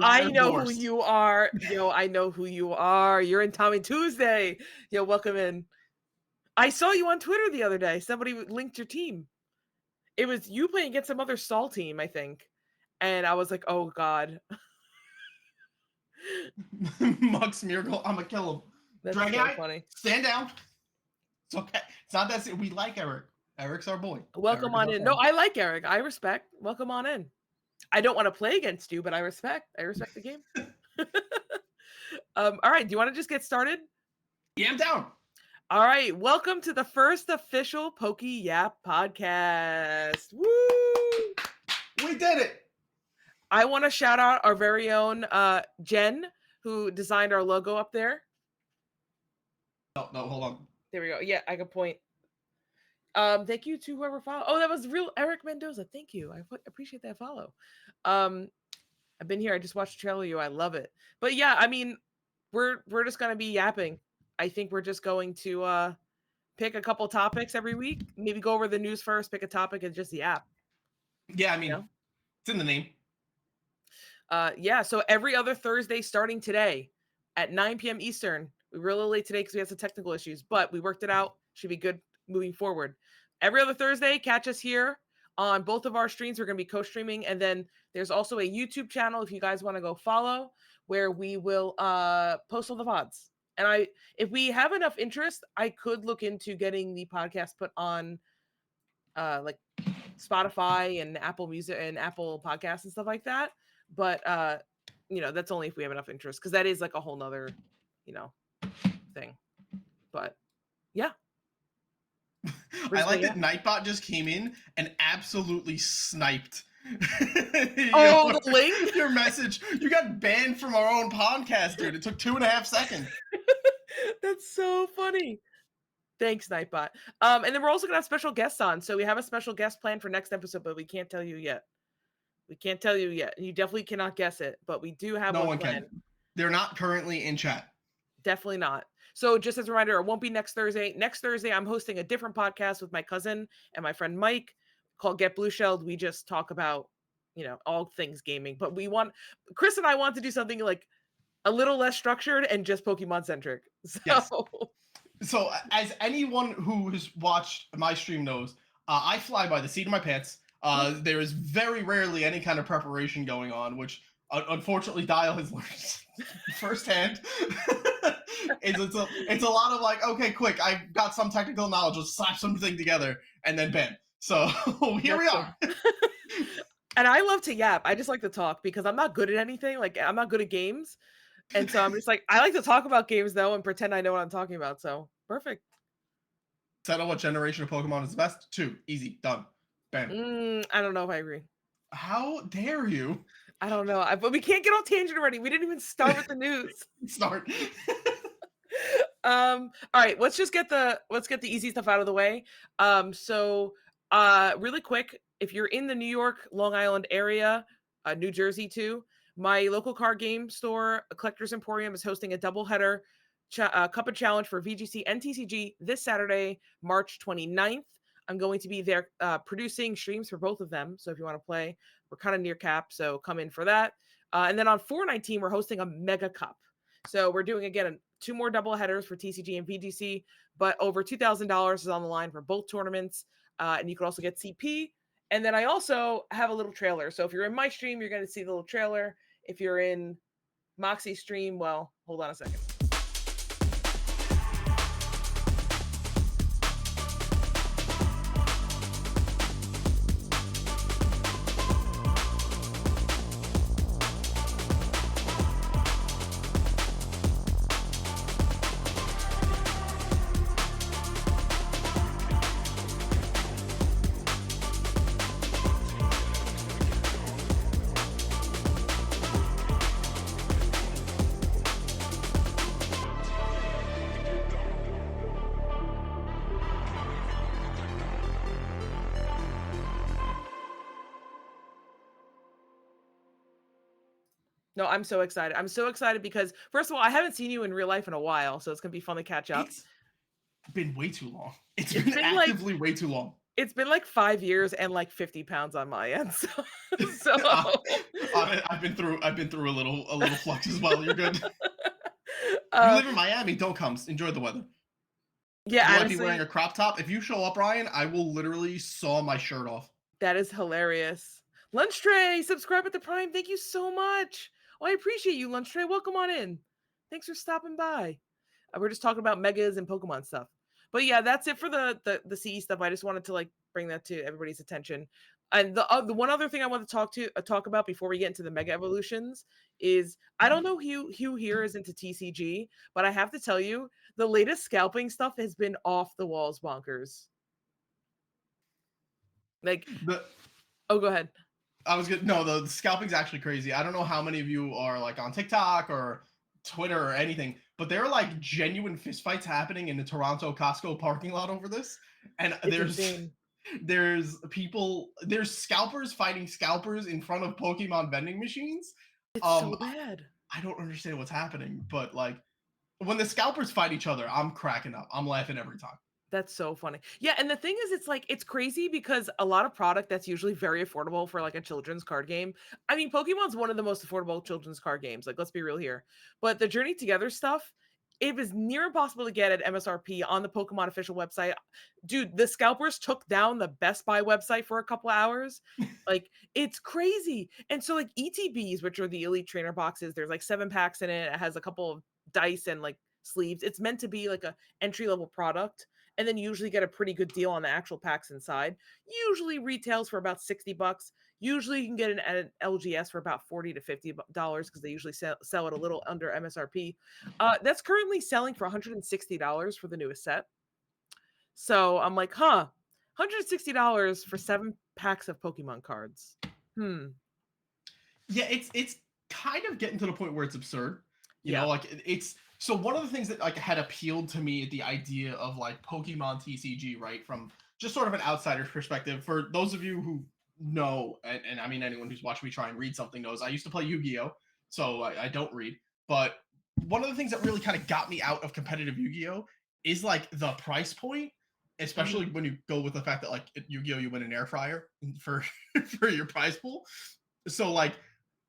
I Liar know who Dorse. you are. Yo, I know who you are. You're in Tommy Tuesday. Yo, welcome in. I saw you on Twitter the other day. Somebody linked your team. It was you playing against some other stall team, I think. And I was like, oh God. Mux Miracle, I'm gonna kill him. That's so Dragonite, funny. stand down. It's okay. It's not that we like Eric. Eric's our boy. Welcome Eric is on our in. No, friend. I like Eric. I respect. Welcome on in. I don't want to play against you, but I respect. I respect the game. All right. Do you want to just get started? Yeah, I'm down. All right. Welcome to the first official PokeYap podcast. Woo! We did it. I want to shout out our very own Jen, who designed our logo up there. No, hold on. There we go. Yeah, I can point. Thank you to whoever followed. Oh, that was real Eric Mendoza. Thank you. I appreciate that follow. I've been here. I just watched the trailer. You. I love it. But yeah, I mean, we're just gonna be yapping. I think we're just going to pick a couple topics every week. Maybe go over the news first, pick a topic, and just yap. Yeah, I mean, You know? it's in the name. Yeah. So every other Thursday, starting today at 9 p.m. Eastern. We were a little late today because we had some technical issues, but we worked it out. Should be good moving forward. Every other Thursday, catch us here on both of our streams. We're going to be co-streaming, and then there's also a YouTube channel if you guys want to go follow, where we will post all the pods. And if we have enough interest, I could look into getting the podcast put on like Spotify and Apple Music and Apple Podcasts and stuff like that. But that's only if we have enough interest, because that is like a whole nother, thing. But yeah. I like that Nightbot just came in and absolutely sniped. The link? Your message. You got banned from our own podcast, dude. It took 2.5 seconds. That's so funny. Thanks, Nightbot. And then we're also gonna have special guests on. So we have a special guest planned for next episode, but we can't tell you yet. We can't tell you yet. You definitely cannot guess it, but we do have no one can. They're not currently in chat. Definitely not. So just as a reminder, it won't be next Thursday. Next Thursday, I'm hosting a different podcast with my cousin and my friend Mike called Get Blue Shelled. We just talk about, all things gaming. But Chris and I want to do something like a little less structured and just Pokemon centric. So, yes. So as anyone who has watched my stream knows, I fly by the seat of my pants. There is very rarely any kind of preparation going on, which unfortunately Dial has learned firsthand. It's a lot of like, okay, quick, I got some technical knowledge, let's slap something together, and then bam. So here we are. And I love to yap. I just like to talk because I'm not good at anything. Like, I'm not good at games. And so I'm just like, I like to talk about games though and pretend I know what I'm talking about. So perfect. Settle what generation of Pokemon is the best? 2. Easy. Done. Bam. I don't know if I agree. How dare you? I don't know. But we can't get on tangent already. We didn't even start with the news. Start. All right, let's get the easy stuff out of the way. Really quick, if you're in the New York, Long Island area, New Jersey too, my local card game store, Collectors Emporium, is hosting a doubleheader Cup of Challenge for VGC and TCG this Saturday, March 29th. I'm going to be there producing streams for both of them. So if you want to play, we're kind of near cap, so come in for that. And then on 4/19, we're hosting a Mega Cup. So we're doing, again, 2 more double headers for TCG and VGC, but over $2,000 is on the line for both tournaments. And you can also get CP. And then I also have a little trailer. So if you're in my stream, you're going to see the little trailer. If you're in Moxie's stream, well, hold on a second. No, I'm so excited. I'm so excited because, first of all, I haven't seen you in real life in a while, so it's going to be fun to catch up. It's been way too long. It's been actively way too long. It's been like 5 years and like 50 pounds on my end. So Uh, I've been through a little flux as well. You're good. You uh, live in Miami. Don't come. Enjoy the weather. yeah, Will I be wearing honestly, a crop top? If you show up, Ryan, I will literally saw my shirt off. that is hilarious. Lunch Tray, subscribe at the Prime. Thank you so much. Oh, I appreciate you, Lunch Tray. Welcome on in. Thanks for stopping by. We're just talking about megas and Pokemon stuff. But yeah, that's it for the CE stuff. I just wanted to like bring that to everybody's attention. And the one other thing I want to talk about before we get into the mega evolutions is I don't know who here is into TCG, but I have to tell you the latest scalping stuff has been off the walls bonkers. Like, The oh, go ahead. I was good. No, the scalping's actually crazy. I don't know how many of you are like on TikTok or Twitter or anything, but there are like genuine fistfights happening in the Toronto Costco parking lot over this. And It's insane. there's scalpers fighting scalpers in front of Pokemon vending machines. It's Um, so bad. I don't understand what's happening, but like when the scalpers fight each other, I'm cracking up. I'm laughing every time. That's so funny. Yeah, and the thing is it's like it's crazy because a lot of product that's usually very affordable for like a children's card game. I mean, Pokemon's one of the most affordable children's card games. Like let's be real here. But the Journey Together stuff, it was near impossible to get at MSRP on the Pokemon official website. Dude, the scalpers took down the Best Buy website for a couple hours. Like it's crazy. And so like ETBs, which are the Elite Trainer boxes, there's like 7 packs in it. It has a couple of dice and like sleeves. It's meant to be like a entry level product and then you usually get a pretty good deal on the actual packs inside. Usually retails for about 60 bucks. Usually you can get an LGS for about 40 to $50 because they usually sell it a little under MSRP. That's currently selling for $160 for the newest set. So I'm like, huh, $160 for 7 packs of Pokemon cards. Hmm. Yeah, it's kind of getting to the point where it's absurd. You know, Yeah. like it's so one of the things that like had appealed to me at the idea of like Pokemon TCG, right? From just sort of an outsider's perspective. For those of you who know, and I mean anyone who's watched me try and read something knows, I used to play Yu-Gi-Oh, so I don't read. But one of the things that really kind of got me out of competitive Yu-Gi-Oh is like the price point, especially Mhm. when you go with the fact that like at Yu-Gi-Oh you win an air fryer for for your prize pool. So like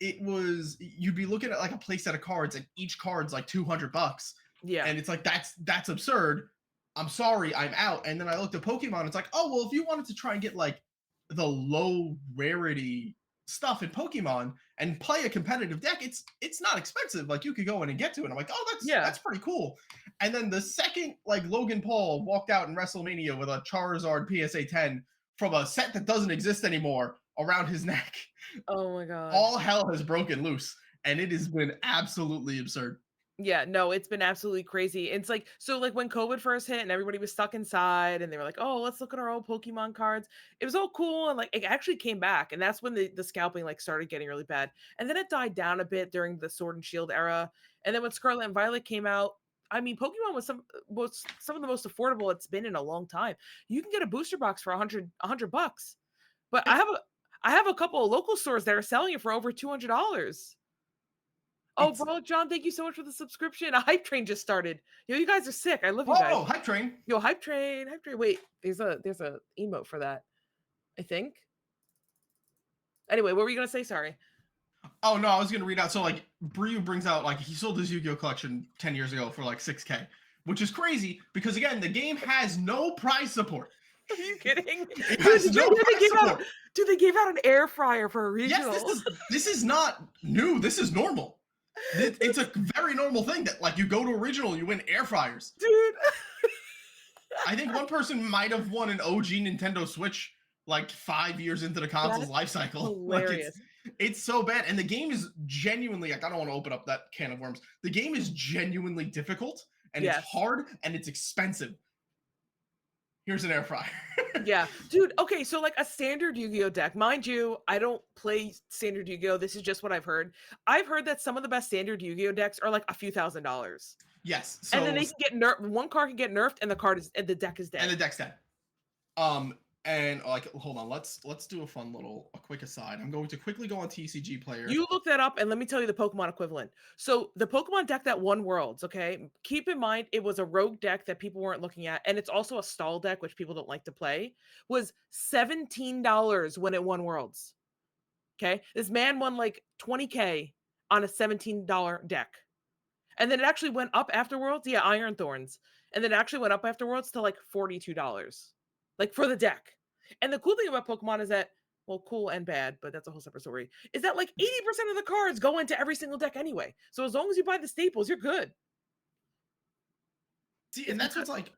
it was you'd be looking at like a play set of cards and each card's like 200 bucks Yeah. and it's like that's absurd. I'm sorry, I'm out. And then I looked at Pokemon, it's like, oh well, if you wanted to try and get like the low rarity stuff in Pokemon and play a competitive deck, it's not expensive. Like you could go in and get to it. I'm like, oh, Yeah. that's pretty cool. And then the second like Logan Paul walked out in WrestleMania with a Charizard PSA 10 from a set that doesn't exist anymore around his neck, Oh my god. all hell has broken loose, and it has been absolutely absurd. Yeah, no, it's been absolutely crazy. It's like so like when COVID first hit and everybody was stuck inside and they were like, "Oh, let's look at our old Pokemon cards." It was all cool and like it actually came back and that's when the scalping like started getting really bad. And then it died down a bit during the Sword and Shield era. And then when Scarlet and Violet came out, I mean, Pokemon was some of the most affordable it's been in a long time. You can get a booster box for 100 bucks. But It's I have a couple of local stores that are selling it for over $200. Oh, it's bro, John, thank you so much for the subscription. A hype train just started. Yo, you guys are sick. I love you guys. oh, hype train. Yo, hype train, hype train. Wait, there's a emote for that. I think. Anyway, what were you gonna say? Sorry. Oh no, I was gonna read out. So like Bryu brings out like he sold his Yu-Gi-Oh collection 10 years ago for like 6K, which is crazy because again the game has no prize support. Are you kidding? It Dude, has did you no hear they prize gave out? support. Dude, they gave out an air fryer for a Yes, regional. this is not new. This is normal. It's a very normal thing that like you go to a regional, you win air fryers. Dude. I think one person might have won an OG Nintendo Switch like 5 years into the console's That's life cycle. Like hilarious. it's so bad, and the game is genuinely like I don't want to open up that can of worms. The game is genuinely difficult, and it's Yes. hard, and it's expensive. Here's an air fryer. Yeah. Dude, okay, so like a standard Yu-Gi-Oh deck. Mind you, I don't play standard Yu-Gi-Oh. This is just what I've heard. I've heard that some of the best standard Yu-Gi-Oh decks are like a few $1,000s. Yes. And then So they can get nerfed. One card can get nerfed, and the deck is and dead. the deck's dead. Um, And like, hold on, let's do a quick aside. I'm going to quickly go on TCG Player. You look that up and let me tell you the Pokemon equivalent. So the Pokemon deck that won Worlds, okay? Keep in mind it was a rogue deck that people weren't looking at, and it's also a stall deck, which people don't like to play, was $17 when it won Worlds. Okay. This man won like 20K on a $17 deck. And then it actually went up afterwards. Yeah, Iron Thorns. And then it actually went up afterwards to like $42. Like for the deck. And the cool thing about Pokemon is that, well, cool and bad, but that's a whole separate story, is that like 80% of the cards go into every single deck anyway. So as long as you buy the staples, you're good. See, It's and that's because what's like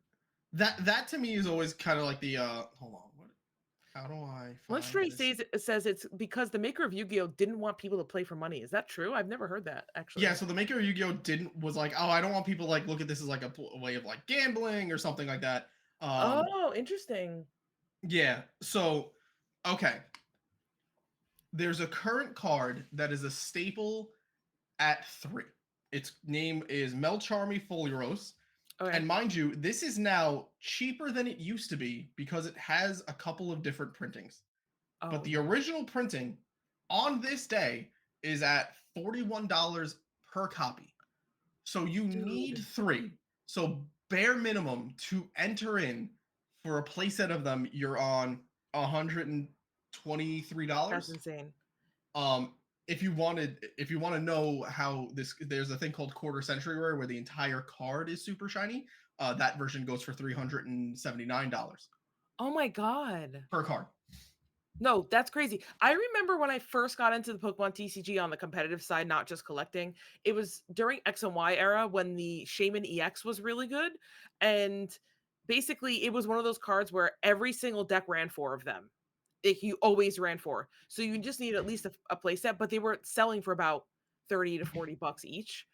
that to me is always kind of like the hold on, what how do I one find stray this? says it's because the maker of Yu-Gi-Oh didn't want people to play for money. Is that true? I've never heard that Yeah, actually. so the maker of Yu-Gi-Oh didn't was like, oh, I don't want people like look at this as like a way of like gambling or something like that. Oh, interesting. Yeah. So, okay, there's a current card that is a staple at 3. Its name is Melcharmy Folios. Okay. And mind you, this is now cheaper than it used to be because it has a couple of different printings. But Oh the no. original printing on this day is at $41 per copy. So you need Dude, 3. So bare minimum to enter in for a playset of them, you're on that's $123. insane. Um, if you want to know how this, there's a thing called quarter century rare where the entire card is super shiny. That version goes for $379 Oh my god. per card. No, that's crazy. I remember when I first got into the Pokemon TCG on the competitive side, not just collecting. It was during X and Y era when the Shaman EX was really good. And basically, it was one of those cards where every single deck ran 4 of them. Like you always ran 4. So you just need at least a play set, but they were selling for about 30 to 40 bucks each.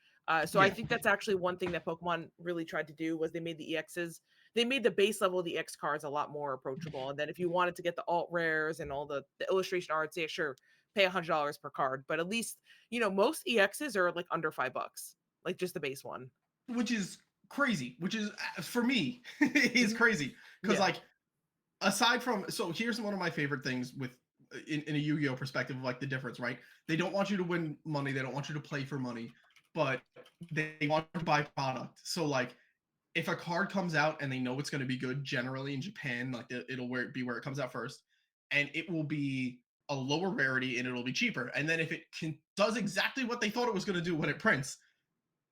So I Yeah, think that's actually one thing that Pokemon really tried to do was they made the EXs, they made the base level of the X cards a lot more approachable. And then if you wanted to get the alt rares and all the illustration arts, yeah, sure, pay $100 per card. But at least, most EXs are like under $5, like just the base one. which is crazy. Which is for me is Mhm. crazy because Yeah. like aside from, so here's one of my favorite things with in a Yu-Gi-Oh perspective of like the difference, right? They don't want you to win money, they don't want you to play for money, but they want you to buy product. So like if a card comes out and they know it's going to be good, generally in Japan, like it'll be where it comes out first, and it will be a lower rarity and it'll be cheaper. And then if it does exactly what they thought it was going to do when it prints,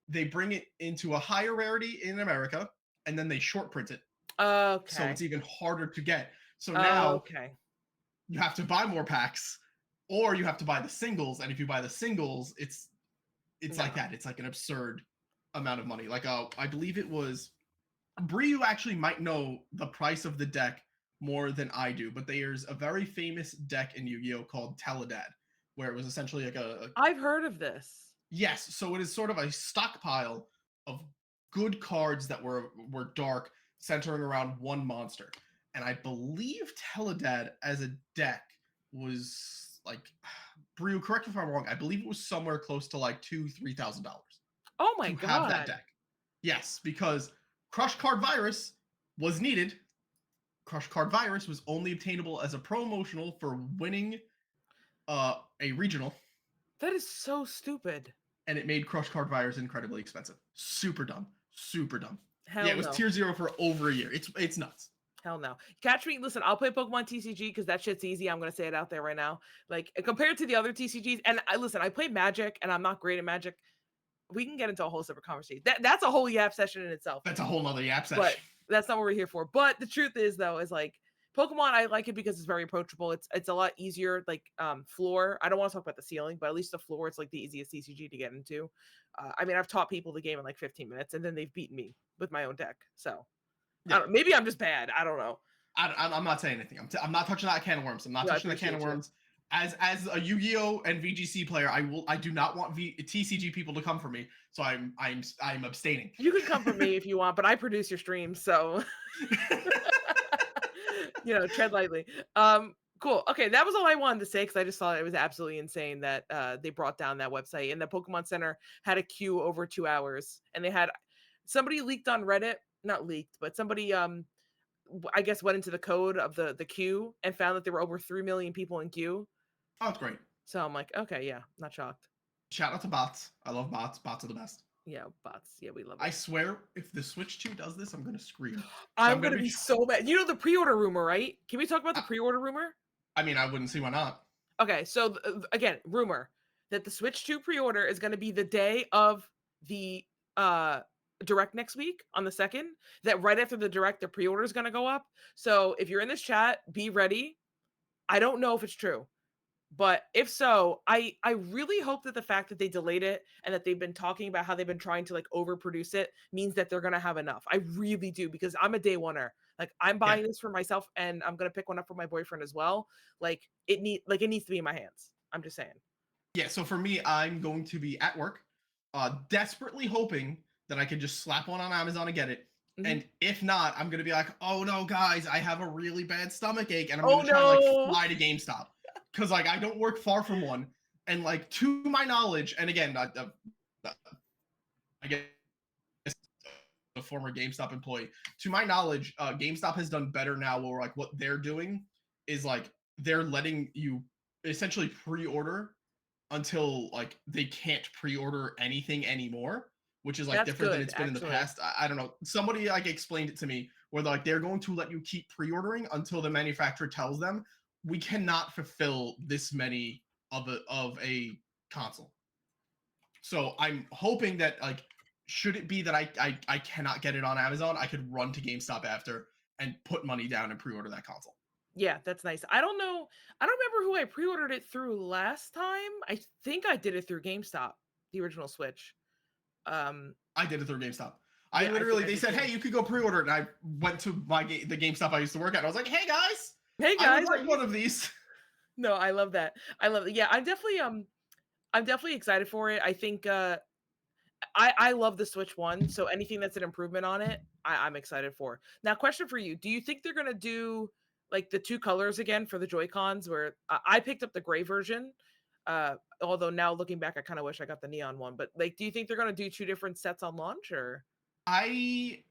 they bring it into a higher rarity in America, and then they short print it, so Okay. it's even harder to get. So now Okay. you have to buy more packs, or you have to buy the singles. And if you buy the singles, it's like No. that. It's like an absurd amount of money. Like I believe it was Bryu actually might know the price of the deck more than I do, but there's a very famous deck in Yu-Gi-Oh called Teledad, where it was essentially like a I've heard of this. yes, so it is sort of a stockpile of good cards that were dark, centering around one monster. And I believe Teledad as a deck was like Brew, correct me if I'm wrong. I believe it was somewhere close to like $2,000-$3,000 Oh my to have that god. deck. Yes, because Crush Card Virus was needed. Crush Card Virus was only obtainable as a promotional for winning a regional, That is so stupid. and it made Crush Card Virus incredibly expensive. Super dumb. Super dumb. Yeah, Hell it was no. tier 0 for over a year. It's nuts. Hell no. Catch me. Listen, I'll play Pokemon TCG because that shit's easy. I'm gonna say it out there right now. Like compared to the other TCGs, and I listen, I play Magic, and I'm not great at Magic. We can get into a whole separate conversation. That's a whole yap session in itself. That's a whole nother yap But session. that's not what we're here for. But the truth is, though, is like Pokemon, I like it because it's very approachable. It's a lot easier. Like floor. I don't want to talk about the ceiling, but at least the floor, it's like the easiest TCG to get into. I mean, I've taught people the game in like 15 minutes, and then they've beaten me with my own deck. So I Yeah. don't. Maybe I'm just bad. I don't know. I'm not saying anything. I'm not touching that can of worms. I'm not No, I touching the can of appreciate you. worms. As a Yu-Gi-Oh and VGC player, I do not want TCG people to come for me. So I'm abstaining. You can come for me if you want, but I produce your streams, so tread lightly. Cool. Okay, that was all I wanted to say because I just thought it was absolutely insane that they brought down that website and the Pokemon Center had a queue over 2 hours, and they had somebody leaked on Reddit, not leaked, but somebody I guess went into the code of the queue and found that there were over 3 million people in queue. Oh, it's great. So I'm like, okay, yeah, not shocked. Shout out to bots. I love bots. Bots are the best. Yeah, bots. Yeah, we love I it. swear, if the Switch 2 does this, I'm gonna scream. So I'm I'm gonna gonna be. be so mad. You know the pre-order rumor, right? Can we talk about the I, pre-order rumor? I mean, I wouldn't see why not. Okay, so again, rumor that the Switch 2 pre-order is going to be the day of the uh direct next week on the 2nd. That right after the direct, the pre-order is going to go up. So if you're in this chat, be ready. I don't know if it's true, but if so, I really hope that the fact that they delayed it and that they've been talking about how they've been trying to like overproduce it means that they're going to have enough. I really do, because I'm a day oneer. Like I'm Yeah, buying this for myself and I'm going to pick one up for my boyfriend as well. Like it needs to be in my hands. I'm just saying. yeah. So for me, I'm going to be at work, desperately hoping that I can just slap one on Amazon and get it. Mhm. And if not, I'm gonna be like, oh no, guys, I have a really bad stomach ache, and I'm Oh gonna try and like no. fly to GameStop because like I don't work far from one, and like to my knowledge, and again, I guess a former GameStop employee. To my knowledge, GameStop has done better now. Where like what they're doing is like they're letting you essentially pre-order until like they can't pre-order anything anymore, which is like That's different than good, it's been in the actually. past. I don't know. Somebody like explained it to me where like they're going to let you keep pre-ordering until the manufacturer tells them we cannot fulfill this many of a console. So I'm hoping that like should it be that I cannot get it on Amazon, I could run to GameStop after and put money down and pre-order that console. Yeah, that's nice. I don't know. I don't remember who I pre-ordered it through last time. I think I did it through GameStop, the original Switch. Um, I did it through GameStop. I yeah, I think literally I they did said, too. "Hey, you could go pre-order it," and I went to the GameStop I used to work at. And I was like, "Hey guys, Hey I would guys, like one of these." no, I love that. I love it. Yeah, I'm definitely excited for it. I think I love the Switch One, so anything that's an improvement on it, I'm excited for. Now, question for you: do you think they're gonna do like the two colors again for the Joy Cons? Where I picked up the gray version, although now looking back, I kind of wish I got the neon one. But like, do you think they're gonna do two different sets on launch, or I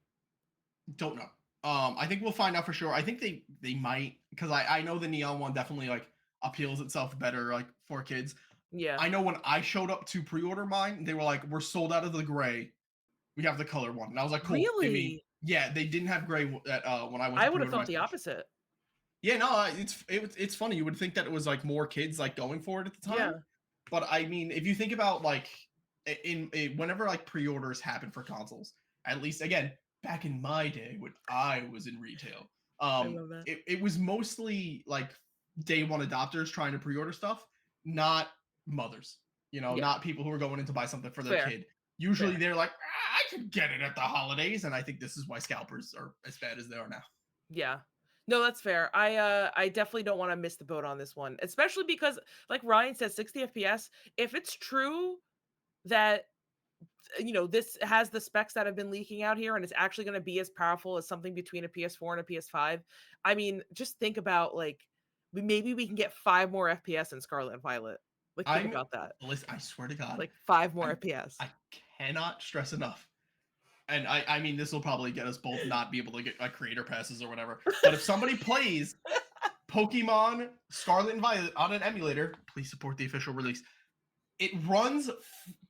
don't know. I think we'll find out for sure. I think they might because I know the neon one definitely like appeals itself better like for kids. yeah? I know when I showed up to pre-order mine, they were like, "We're sold out of the gray. We have the color one," and I was like, "Cool, give me." Really? Yeah, they didn't have gray at, when I went I to would have pre-order my thought the Switch. opposite. Yeah, no, it's funny. You would think that it was like more kids like going for it at the time, Yeah, but I mean, if you think about like whenever like pre-orders happen for consoles, at least again back in my day when I was in retail, I love that. it was mostly like day one adopters trying to pre-order stuff, not mothers. You know, Yeah, not people who are going in to buy something for their fair, kid. Usually fair. they're like, I could get it at the holidays, and I think this is why scalpers are as bad as they are now. Yeah. No, that's fair. I definitely don't want to miss the boat on this one, especially because like Ryan says 60 FPS, if it's true that this has the specs that have been leaking out here and it's actually going to be as powerful as something between a PS4 and a PS5. I mean, just think about like maybe we can get 5 more FPS in Scarlet and Violet. Like think I'm about that. listen, I swear to God, Like 5 more I FPS. I cannot stress enough. And I mean this will probably get us both not be able to get creator passes or whatever. But if somebody plays Pokemon Scarlet and Violet on an emulator, please support the official release. It runs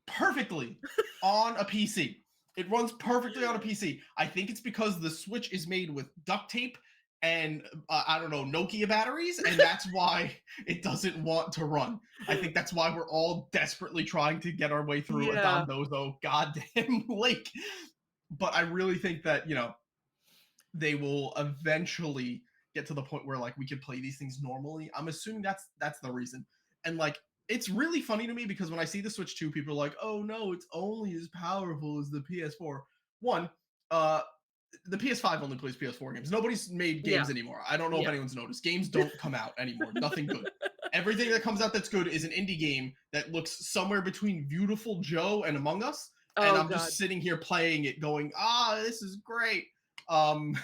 perfectly on a PC. It runs perfectly on a PC. I think it's because the Switch is made with duct tape and I don't know, Nokia batteries, and that's why it doesn't want to run. I think that's why we're all desperately trying to get our way through a Yeah. Dondozo goddamn lake. But I really think that, they will eventually get to the point where like we could play these things normally. I'm assuming that's the reason. And like it's really funny to me because when I see the Switch 2, people are like, "Oh no, it's only as powerful as the PS4." One, uh the PS5 only plays PS4 games. Nobody's made Yeah. games anymore. I don't know if Yeah. anyone's noticed. Games don't come out anymore. Nothing good. Everything that comes out that's good is an indie game that looks somewhere between Beautiful Joe and Among Us, and Oh I'm god. just sitting here playing it going, this is great." Um,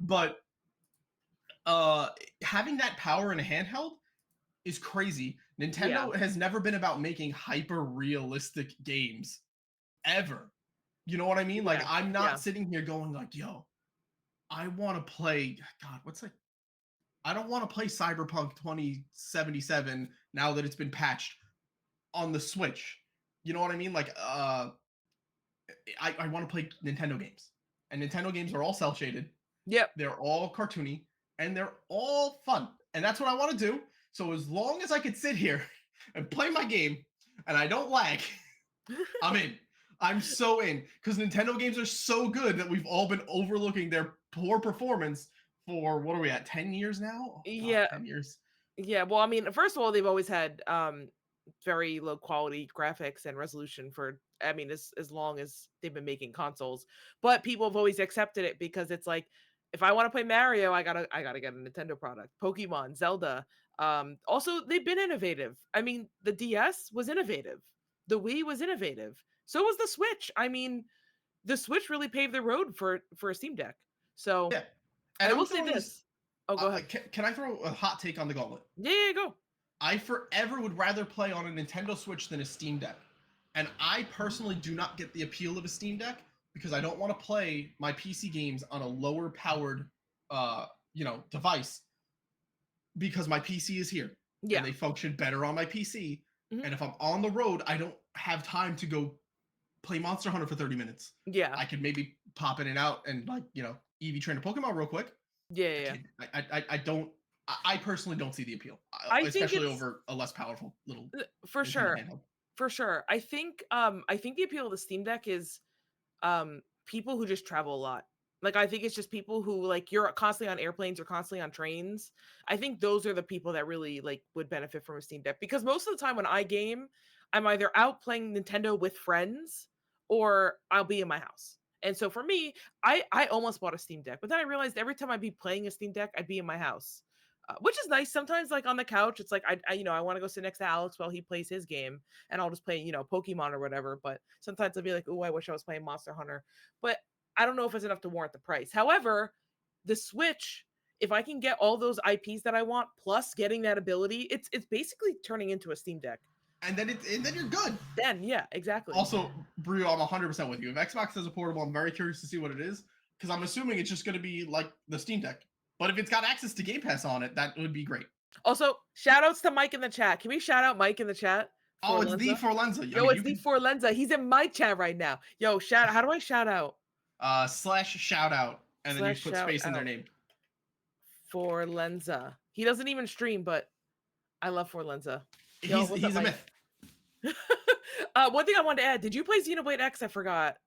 but uh, having that power in a handheld is crazy. Yeah. Nintendo has never been about making hyper realistic games ever. You know what I mean? Like Yeah. I'm not Yeah. sitting here going like, "Yo, I want to play. God, what's like? I don't want to play Cyberpunk 2077 now that it's been patched on the Switch. You know what I mean? Like, I want to play Nintendo games, and Nintendo games are all cell shaded. Yep. They're all cartoony, and they're all fun, and that's what I want to do. So as long as I could sit here and play my game, and I don't lag, I'm in. I'm so in because Nintendo games are so good that we've all been overlooking their poor performance for what are we at 10 years now? Oh God, Yeah. 10 years. Yeah, well, I mean, first of all, they've always had very low quality graphics and resolution for, I mean, as long as they've been making consoles. But people have always accepted it because it's like, if I want to play Mario, I gotta get a Nintendo product. Pokemon, Zelda. Also, they've been innovative. I mean, the DS was innovative. The Wii was innovative. So was the Switch. I mean, the Switch really paved the road for a Steam Deck. So Yeah, and I I'm will say throwing this. this. Oh, go ahead. Can I throw a hot take on the gauntlet? Yeah, yeah, go. I forever would rather play on a Nintendo Switch than a Steam Deck. And I personally do not get the appeal of a Steam Deck because I don't want to play my PC games on a lower powered device because my PC is here and Yeah. they function better on my PC. Mhm. And if I'm on the road, I don't have time to go play Monster Hunter for 30 minutes. Yeah. I could maybe pop in and out and EV train a Pokemon real quick. Yeah, I yeah, yeah. can't. I don't. I personally don't see the appeal, I think especially it's over a less powerful little for Nintendo sure. handheld. For sure. I think the appeal of the Steam Deck is people who just travel a lot. Like I think it's just people who like you're constantly on airplanes or constantly on trains. I think those are the people that really like would benefit from a Steam Deck because most of the time when I game, I'm either out playing Nintendo with friends or I'll be in my house. And so for me, I almost bought a Steam Deck, but then I realized every time I'd be playing a Steam Deck, I'd be in my house. Which is nice sometimes like on the couch it's like I want to go sit next to Alex while he plays his game and I'll just play Pokemon or whatever, but sometimes I'll be like, oh, I wish I was playing Monster Hunter, but I don't know if it's enough to warrant the price. However, the Switch, if I can get all those IPs that I want plus getting that ability, it's basically turning into a Steam Deck. And then you're good. Then yeah, exactly. Also, Brio, I'm 100% with you. If Xbox has a portable, I'm very curious to see what it is because I'm assuming it's just going to be like the Steam Deck. But if it's got access to Game Pass on it, that would be great. Also, shout outs to Mike in the chat. Can we shout out Mike in the chat Oh, for it's the Lenza? for Lenza. I Yo, mean, it's you the can for Lenza. He's in my chat right now. Yo, how do I shout out? slash shout out and then you Slash put shout space in their out name. for Lenza. He doesn't even stream, but I love for Lenza. Yo, He's what's up, he's a Mike? myth. One thing I wanted to add, did you play Xenoblade X? I forgot.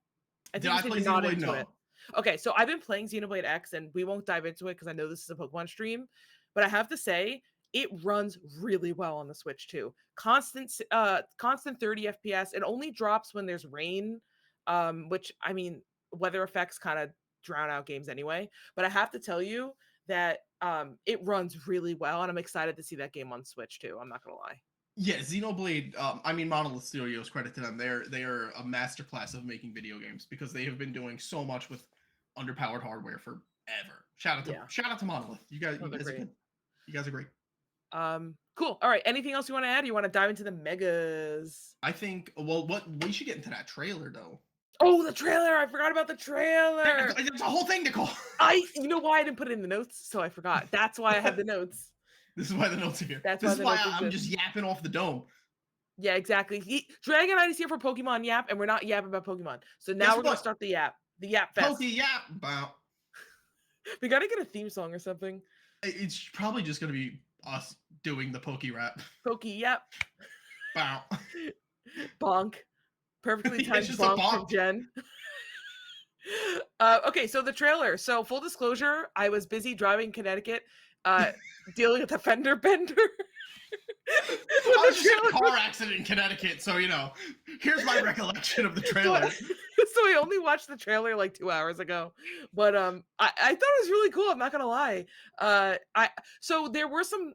I Did think you I said play you're not Xenoblade? into it. No. Okay, so I've been playing Xenoblade X and we won't dive into it because I know this is a Pokemon stream, but I have to say it runs really well on the Switch too. Constant 30 FPS. It only drops when there's rain, which I mean, weather effects kind of drown out games anyway. But I have to tell you that it runs really well and I'm excited to see that game on Switch too. I'm not gonna lie. Yeah, Xenoblade. I mean, Monolith Studios. Credit to them. They are a masterclass of making video games because they have been doing so much with underpowered hardware forever. Yeah. Shout out to Monolith. You guys, Oh, you they're guys are great. good. You guys are great. Cool. All right. Anything else you want to add? You want to dive into the megas? I think. Well, what we should get into that trailer though. Oh, the trailer! I forgot about the trailer. It's a whole thing, Nicole. You know why I didn't put it in the notes? So I forgot. That's why I have the notes. This is why the notes are here. That's This why is the why notes I'm exist. just yapping off the dome. Yeah, exactly. Dragonite is here for Pokemon Yap, and we're not yapping about Pokemon. So now Guess we're gonna what? start the Yap Fest. PokeYap. Bow. We gotta get a theme song or something. It's probably just gonna be us doing the Poke rap. PokeYap. Bow. Bonk. Perfectly It's timed just a bonk from bonk. Jen. Okay, so the trailer. So full disclosure, I was busy driving Connecticut, dealing with a fender bender. I was just in a car accident in Connecticut, so here's my recollection of the trailer. So I only watched the trailer like 2 hours ago, but I thought it was really cool. I'm not gonna lie. So there were some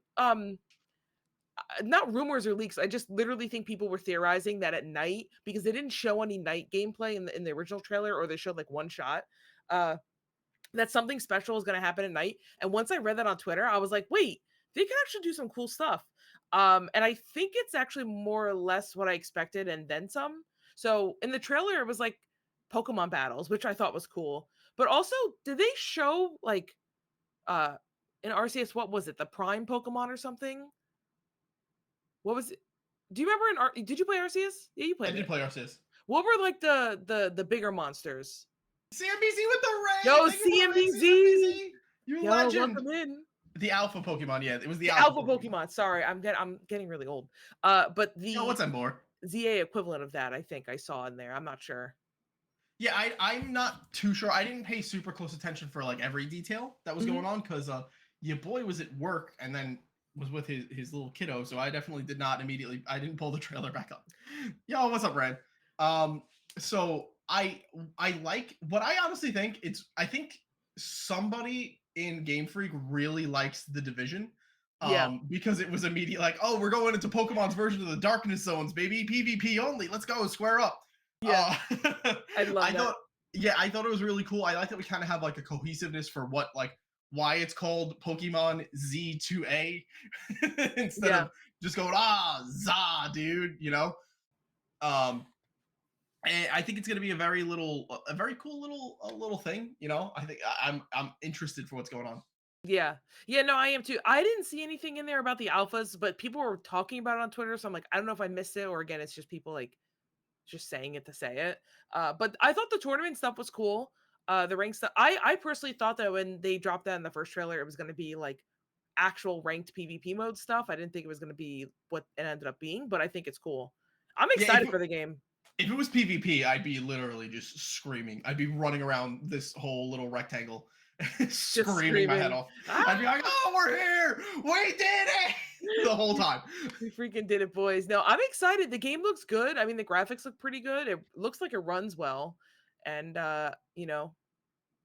not rumors or leaks. I just literally think people were theorizing that at night because they didn't show any night gameplay in the original trailer, or they showed like one shot. That something special is going to happen at night. And once I read that on Twitter, I was like, wait, they can actually do some cool stuff. And I think it's actually more or less what I expected and then some. So in the trailer, it was like Pokemon battles, which I thought was cool. But also, did they show like uh in RCS, what was it? The Prime Pokemon or something? What was it? Do you remember did you play RCS? Yeah, you I played did it. play Arceus. What were like the bigger monsters? CMBZ with the raid. Yo, Thank you for the raid, CMBZ. CMBZ. You Yo, legend. welcome in. The alpha Pokemon. Yeah, it was the The alpha alpha Pokemon. Pokemon. Sorry, I'm getting really old. But Yo, the what's that more? ZA equivalent of that, I think I saw in there. I'm not sure. Yeah, I'm not too sure. I didn't pay super close attention for like every detail that was Mhm. going on because your boy was at work and then was with his little kiddo, so I definitely did not immediately. I didn't pull the trailer back up. Yo, what's up, Rand? So I like what I honestly think. I think somebody in Game Freak really likes the division. Yeah, Because it was immediate like, oh, we're going into Pokemon's version of the Darkness Zones, baby. PvP only. Let's go, square up. yeah. Uh, I love I that. thought, yeah, I thought it was really cool. I like that we kind of have like a cohesiveness for what, like, why it's called Pokemon Z2A instead Yeah, of just going za, dude. Um, and I think it's gonna be a very cool little thing. I think I'm interested for what's going on. yeah, yeah. No, I am too. I didn't see anything in there about the alphas, but people were talking about it on Twitter. So I'm like, I don't know if I missed it or again, it's just people like just saying it to say it. But I thought the tournament stuff was cool. The rank stuff. I personally thought that when they dropped that in the first trailer, it was going to be like actual ranked PvP mode stuff. I didn't think it was going to be what it ended up being, but I think it's cool. I'm Yeah, excited for the game. if it was PvP, I'd be literally just screaming. I'd be running around this whole little rectangle, Just screaming my head screaming. off. Ah! I'd be like, "Oh, we're here! We did it!" the whole time. We freaking did it, boys. No, I'm excited. The game looks good. I mean, the graphics look pretty good. It looks like it runs well. And I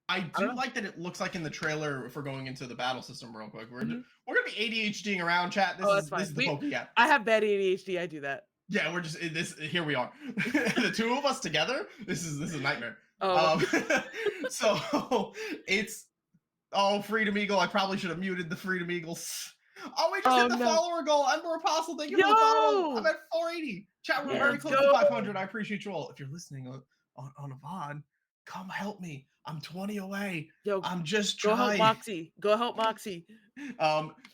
I don't do know. like that it looks like in the trailer. If we're going into the battle system real quick, Mhm. we're gonna be ADHDing around, chat. This Oh, that's is fine. this is the PokeYap. I have bad ADHD. I do that. Yeah, we're just this. Here we are, the two of us together. This is a nightmare. Oh, Um, so it's Freedom Eagle. I probably should have muted the Freedom Eagles. Oh, we just oh hit the no. follower goal. Ember Apostle, thank you for the follow. I'm Yo! at 480. Chat, we're Yeah, very let's close to go. 500. I appreciate you all. If you're listening on a VOD, come help me. I'm 20 away. Yo, I'm just go help trying. Moxie. Go help Moxie.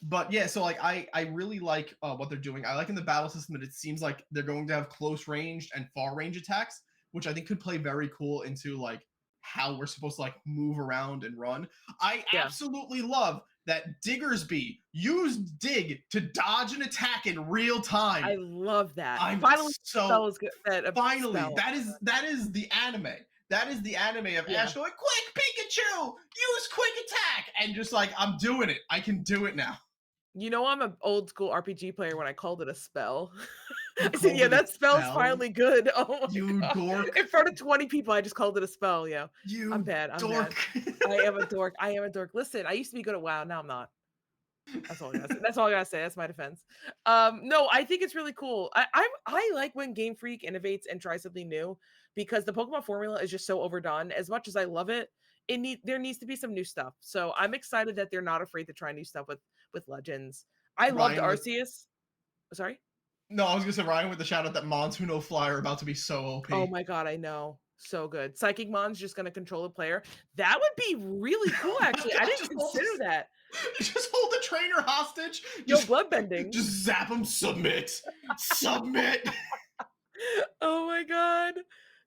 But yeah, so like I really like what they're doing. I like in the battle system that it seems like they're going to have close ranged and far range attacks, which I think could play very cool into like how we're supposed to like move around and run. I Yeah, absolutely love that Diggersby used Dig to dodge an attack in real time. I love that. I'm Finally, spell so is good. That a finally spell. that is the anime. That is the anime of Yeah. Ash going, quick Pikachu, use quick attack, and just like I'm doing it. I can do it now. You know, I'm an old school RPG player when I called it a spell. You I said, called yeah, it a that spell's spell, finally good. Oh my you god. dork. In front of 20 people, I just called it a spell. Yeah. I'm You bad. I'm bad. dork. I am a dork. I am a dork. Listen, I used to be good at WoW. Now I'm not. That's all I gotta say. That's all I gotta say. That's my defense. No, I think it's really cool. I like when Game Freak innovates and tries something new because the Pokemon formula is just so overdone. As much as I love it, there needs to be some new stuff. So I'm excited that they're not afraid to try new stuff with Legends. I loved Ryan with Arceus. Sorry. no, I was gonna say Ryan with the shout out that Monsuno Flyer about to be so Oh OP. my god, I know. So good. Psychic Mon's just gonna control the player. That would be really cool, actually. I didn't just hold consider this, that. just hold the trainer hostage. Yo, bloodbending. Just zap him. Submit. Submit. Oh my god.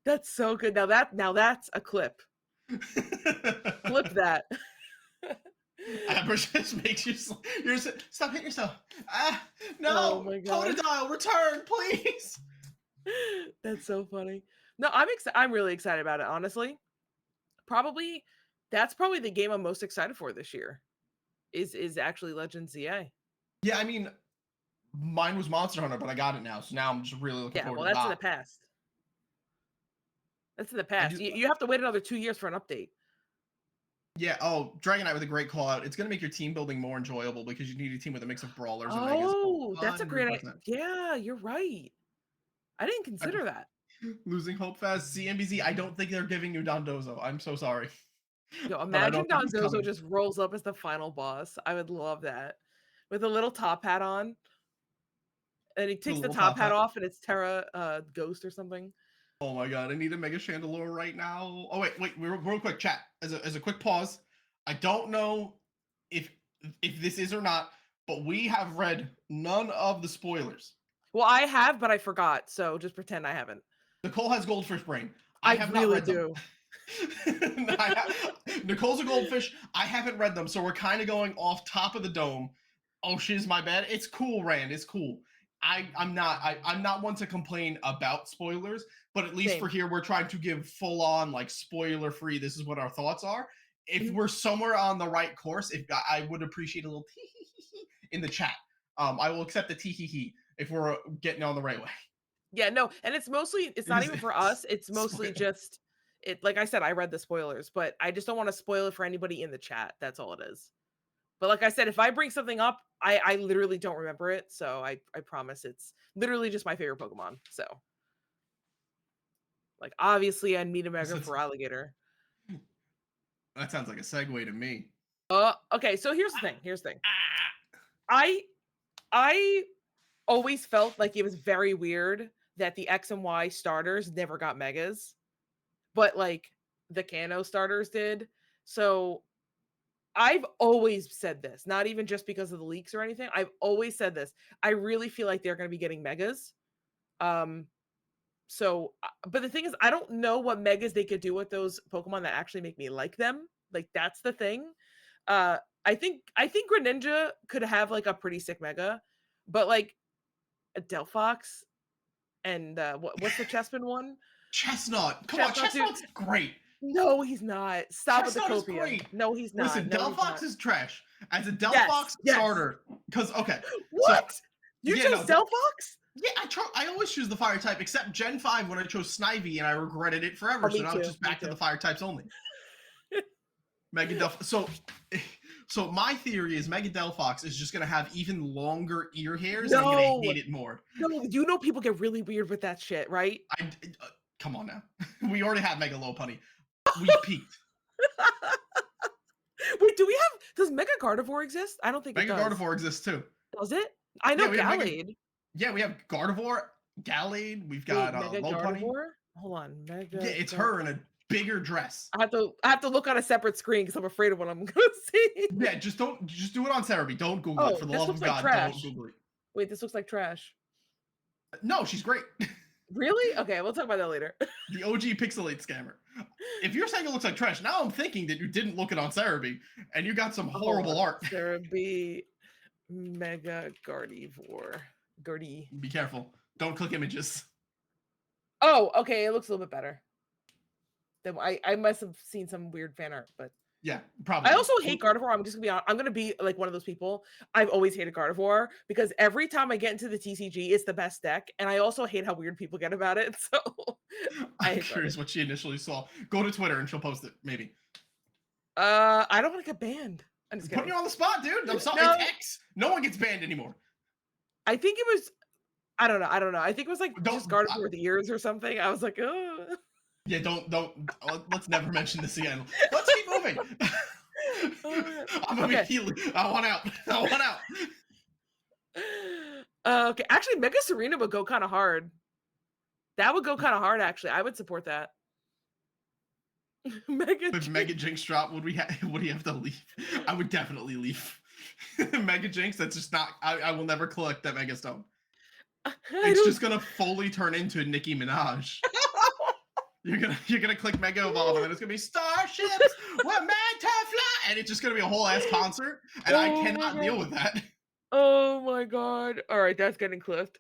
That's so good. Now that's a clip. Clip that. Amber just makes you. Stop hitting yourself. Ah, Oh no. my god. Totodile, return, please. That's so funny. No, I'm really excited about it, honestly. Probably that's probably the game I'm most excited for this year. Is actually Legends ZA. Yeah, I mean, mine was Monster Hunter, but I got it now, so now I'm just really looking Yeah, forward well to that's in the that. past. That's in the I past. do. You have to wait another 2 years for an update. Yeah. Oh, Dragonite with a great call out. It's gonna make your team building more enjoyable because you need a team with a mix of brawlers and megas. Oh, that's a great 100%. yeah, you're right. I didn't consider that. Losing hope fast. CNBC. I don't think they're giving you Dondozo. I'm so sorry, Yo, but I imagine don't think he's Donzozo coming. just rolls up as the final boss. I would love that. With a little top hat on. And he The takes the little top top hat hat. off and it's Terra Ghost or something. Oh my god, I need a Mega Chandelure right now. Oh wait, real quick, chat. As a quick pause, I don't know if this is or not, but we have read none of the spoilers. Well, I have, but I forgot, so just pretend I haven't. Nicole has goldfish brain. I I have not really read them. do. Nicole's a goldfish. I haven't read them, so we're kind of going off top of the dome. Oh, shiz, my bad. It's cool, Rand. It's cool. I'm not one to complain about spoilers, but at least for Same. here, we're trying to give full on like spoiler free. This is what our thoughts are. If Mhm. we're somewhere on the right course, if I would appreciate a little in the chat. I will accept the tee if we're getting on the right way. Yeah, no, and it's not even for us. It's mostly Spoiler. just it. Like I said, I read the spoilers, but I just don't want to spoil it for anybody in the chat. That's all it is. But like I said, if I bring something up, I literally don't remember it, so I promise it's literally just my favorite Pokemon. So like obviously I need a Mega for Alligator. That sounds like a segue to me. Okay, so here's the thing. Here's the thing. I I always felt like it was very weird that the X and Y starters never got megas, but like the Kano starters did. So I've always said this, not even just because of the leaks or anything. I've always said this. I really feel like they're going to be getting megas. Um, but the thing is, I don't know what megas they could do with those Pokemon that actually make me like them. Like that's the thing. Uh, I think Greninja could have like a pretty sick mega, but like a Delphox and what's the Chespin one? Chestnut. Come on, Chestnut dude. Chestnut's great. No, he's not. Stop with the Chestnut is copium. great. No, he's not. Listen, No, he's Delphox not. is trash. As a Yes, Delphox yes. starter, because okay, so What? You yeah, chose no, Delphox? yeah, I always choose the fire type, except Gen 5 when I chose Snivy and I regretted it forever. Oh, So me now it's too. just Me back to too. the fire types only. Mega Delphox. So my theory is Mega Delphox is just gonna have even longer ear hairs, and I'm gonna No, hate it more. no. You know people get really weird with that shit, right? Come on now, we already have Mega Lopunny. We've peaked. Wait, does Mega Gardevoir exist? I don't think it Mega does. Gardevoir exists too. Does it? I Yeah, know we have Mega. Gallade. Yeah, we have Gardevoir, Gallade. We've Wait, got Mega Lopunny. Gardevoir? Hold on, Yeah, Mega it's Gar her in a bigger dress. I have to look on a separate screen because I'm afraid of what I'm gonna see. Yeah, just do it on Cerebi. Don't Google it. Oh, For the this love looks of like God, don't trash. Google it. Wait, this looks like trash. No, she's great. Really? Okay, we'll talk about that later. The OG Pixelate scammer. If you're saying it looks like trash, now I'm thinking that you didn't look it on Cerebi and you got some Hold horrible on. art. Sarah B. Mega Gardevoir. Gardy. Be careful. Don't click images. Oh, okay. It looks a little bit better. I must have seen some weird fan art, but Yeah, I probably. also hate Gardevoir. I'm just gonna be honest. I'm gonna be like one of those people. I've always hated Gardevoir because every time I get into the TCG, it's the best deck, and I also hate how weird people get about it. So I I'm hate curious Gardevoir. what she initially saw. Go to Twitter and she'll post it, maybe. I don't want to get banned. I'm just Putting kidding. you on the spot, dude. I'm sorry. No, It's X. No one gets banned anymore. I think it was. I don't know. I don't know. I think it was like Don't. just Gardevoir with ears or something. I was like, oh. Yeah, don't. Let's never mention this again. Let's keep moving. I'm gonna Okay. be healing. I want out. I want out. Okay. Actually, Mega Serena would go kind of hard. That would go kind of hard. Actually, I would support that. Mega. If Mega Jinx drop, would he have to leave? I would definitely leave. Mega Jinx, that's just not. I will never collect that Mega Stone. It's just gonna fully turn into Nicki Minaj. You're gonna click Mega Evolve and then it's gonna be starships, we're meant to fly, and it's just gonna be a whole ass concert, and I cannot deal with that. Oh my god! All right, that's getting clipped.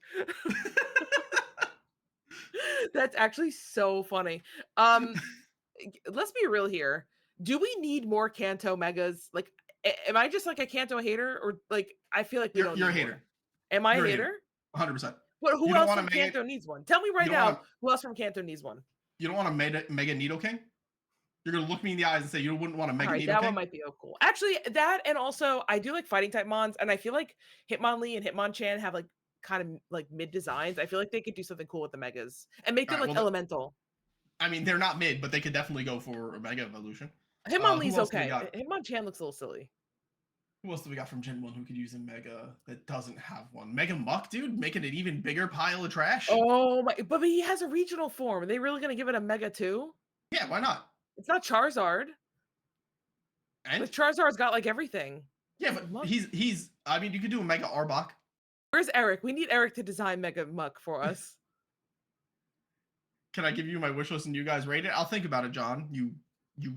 That's actually so funny. Let's be real here. Do we need more Kanto megas? Like, am I just like a Kanto hater, or like I feel like we don't You're a need hater. more? Am I a You're a hater? 100%. What? You Who don't else want from to make Kanto it. needs one? Tell me You right don't want. now. Who else from Kanto needs one? You don't want a Mega Needle King. You're gonna look me in the eyes and say you wouldn't want a All Mega right, Needle that King. one might be cool. Actually, that and also I do like fighting type mons, and I feel like Hitmonlee and Hitmonchan have like kind of like mid designs. I feel like they could do something cool with the megas and make All them right. like Well, elemental. I mean, they're not mid, but they could definitely go for a Mega Evolution. Who Hitmonlee's else do we okay. got? Hitmonchan looks a little silly. Who else do we got from Gen 1 who could use a Mega that doesn't have one? Mega Muck, dude? Making an even bigger pile of trash? Oh my, but he has a regional form. Are they really gonna give it a Mega too? Yeah, why not? It's not Charizard. And Like Charizard's got like everything. yeah, It's but Muck. he's I mean, you could do a Mega Arbok. Where's Eric? We need Eric to design Mega Muck for us. Can I give you my wish list and you guys rate it? I'll think about it, John. You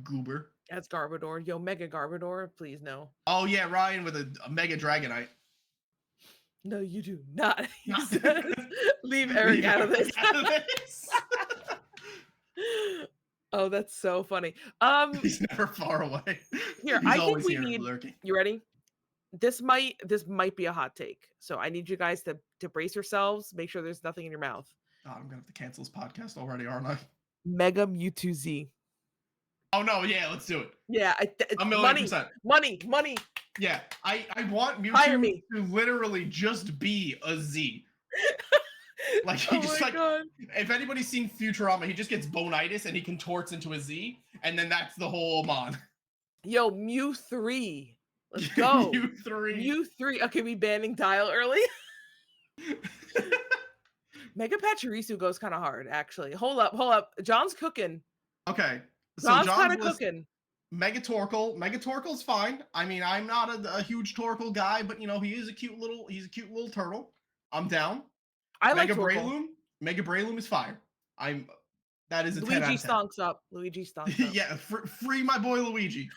goober. That's Garbodor. Yo, Mega Garbodor, please no. Oh yeah, Ryan with a Mega Dragonite. No, you do not. He Not- says, leave Eric out of this. Out of this. Oh, that's so funny. He's never far away. Here, He's I think always we here need. lurking. You ready? This might be a hot take. So I need you guys to brace yourselves. Make sure there's nothing in your mouth. Oh, I'm gonna have to cancel this podcast already, aren't I? Mega Mewtwo Z. Oh no, yeah, let's do it. Yeah, A million money, percent. money. Yeah, I want Hire Mewtwo me. to literally just be a Z. Like he Oh just my like god. if anybody's seen Futurama, he just gets bonitis and he contorts into a Z, and then that's the whole Mon. Yo, Mew 3. Let's go. Mew3. Mew 3. Okay, we banning Dial early. Mega Pachirisu goes kind of hard, actually. Hold up. John's cooking. Okay, so John's kind of list, cooking. Mega Torkoal. Mega Torkoal's fine. I mean, I'm not a huge Torkoal guy, but you know, he's a cute little turtle. I'm down. I Mega like Torkoal. Breloom. Mega Breloom is fire. That is a 10 out Luigi of 10. stonks up. Luigi stonks up. Yeah, free my boy Luigi.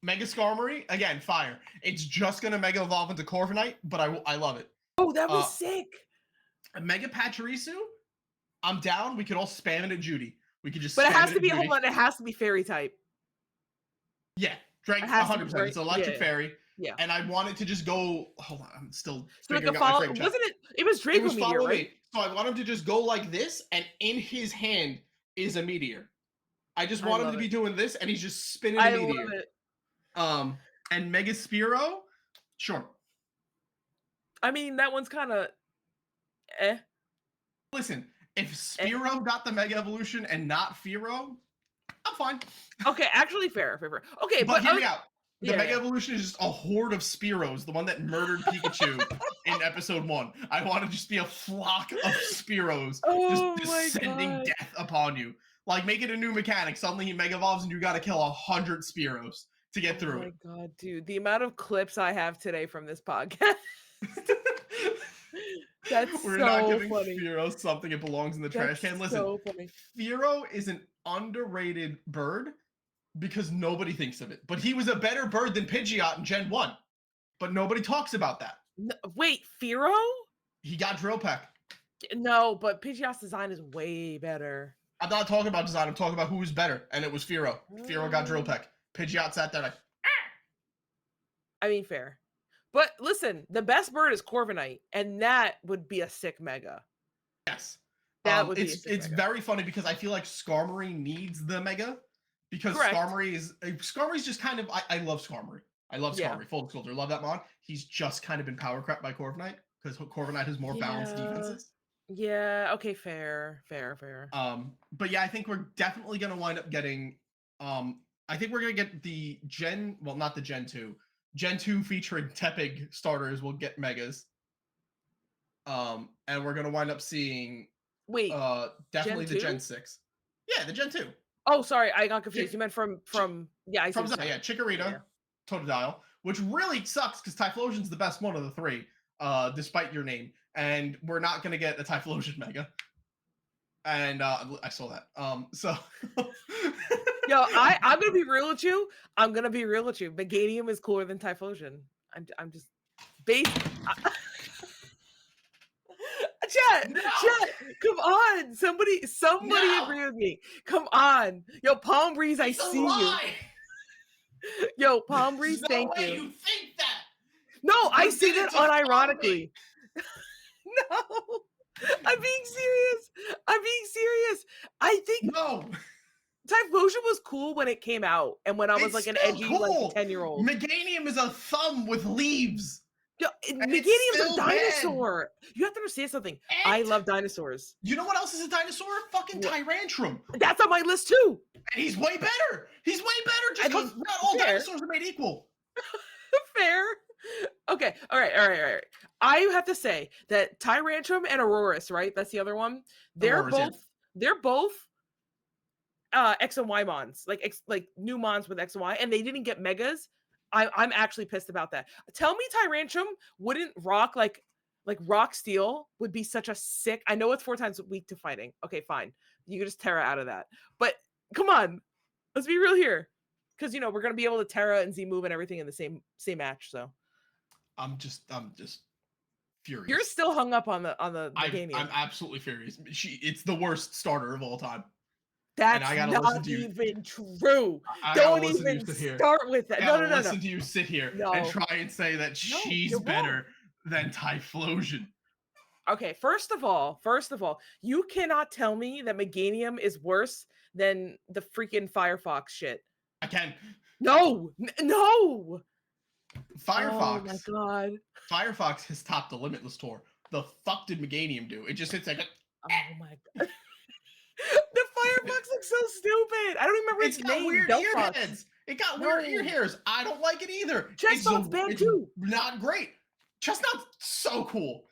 Mega Skarmory, again, fire. It's just gonna Mega Evolve into Corviknight, but I love it. Oh, that was sick. Mega Pachirisu, I'm down. We could all spam it at Judy. We could just But it spam has to at be, Judy. hold on, it has to be fairy type. Yeah, Dragon It has to be 100%. It's Electric yeah. Fairy. Yeah. And I want it to just go. Hold on, I'm still So like figuring a out my follow, frame check. wasn't it? It was Draco Meteor, follow right? me. So I want him to just go like this, and in his hand is a meteor. I just want him to be doing this, and he's just spinning a meteor. Love it. And Mega Spearow, sure. I mean, that one's kind of eh. Listen, if Spearow got the Mega Evolution and not Fearow, I'm fine. Okay, actually fair. Okay, but hear me out. The yeah. Mega Evolution is just a horde of Spearows, the one that murdered Pikachu in episode 1. I want to just be a flock of Spearows just descending death upon you. Like, make it a new mechanic. Suddenly he Mega Evolves and you gotta kill 100 Spearows to get through it. Oh my god, dude. The amount of clips I have today from this podcast. That's We're so not giving funny. Fearow something it belongs in the trash can. Listen, so funny. Fearow is an underrated bird because nobody thinks of it. But he was a better bird than Pidgeot in Gen 1. But nobody talks about that. No, wait, Fearow? He got Drill Peck. No, but Pidgeot's design is way better. I'm not talking about design. I'm talking about who was better. And it was Fearow. Fearow got Drill Peck. Pidgeot sat there like, I mean, fair. But listen, the best bird is Corviknight, and that would be a sick Mega. yes. That would be it's very funny because I feel like Skarmory needs the Mega because Correct. Skarmory's just kind of I love Skarmory. I love Skarmory. Yeah. Full disclosure, love that mod. He's just kind of been power crept by Corviknight because Corviknight has more balanced defenses. Yeah. Okay. Fair. But yeah, I think we're definitely gonna wind up getting. I think we're gonna get the not the Gen 2. Gen 2 featuring Tepig starters will get Megas. And we're gonna wind up seeing. Wait. Definitely Gen the Gen 6. Yeah, the Gen 2. Oh, sorry, I got confused. You meant from yeah, I see. From yeah, Chikorita, Totodile, which really sucks because Typhlosion's the best one of the 3, despite your name. And we're not gonna get a Typhlosion Mega. And I saw that. So Yo, I'm gonna be real with you. Meganium is cooler than Typhlosion. I'm just based. Chat, come on. Somebody agree with me. Come on. Yo, Palm Breeze, I see you. Yo, Palm Breeze, thank you. You think that? No, I say that unironically. No, I'm being serious. I think no. Typhlosion was cool when it came out, and when I was like an edgy cool. like 10-year-old. Meganium is a thumb with leaves. Yo, Meganium's a dinosaur. Bad. You have to understand something. I love dinosaurs. You know what else is a dinosaur? Fucking Tyrantrum. That's on my list too. And he's way better. Just because not all dinosaurs are made equal. Fair. Okay. All right. All right. All right. I have to say that Tyrantrum and Aurorus, right? That's the other one. They're Auroras, yeah. both they're both X and Y mons, like new mons with X and Y, and they didn't get megas. I'm actually pissed about that. Tell me Tyrantrum wouldn't rock like rock steel would be such a sick. I know it's 4 times weak to fighting. Okay, fine. You can just Terra out of that. But come on, let's be real here. Because we're gonna be able to Terra and Z move and everything in the same match. So I'm just you're furious. still hung up on the I'm Meganium. absolutely furious. It's the worst starter of all time, and That's I gotta listen not to you. even true. I gotta Don't listen to you even sit here. start with I that. No, gotta no, no, no. listen to you sit here and No. try and say that No, she's you're wrong. better than Typhlosion. Okay, first of all, you cannot tell me that Meganium is worse than the freaking Firefox shit. I can. No, no. Oh my Firefox. god. Firefox has topped the Limitless tour. The fuck did Meganium do? It just hits like Oh my god. The Firefox looks so stupid. I don't even remember it's its got name. weird ear Delphox. heads. It got weird ear No. hairs. I don't like it either. Chestnut's bad It's too. not great. Chestnut's so cool.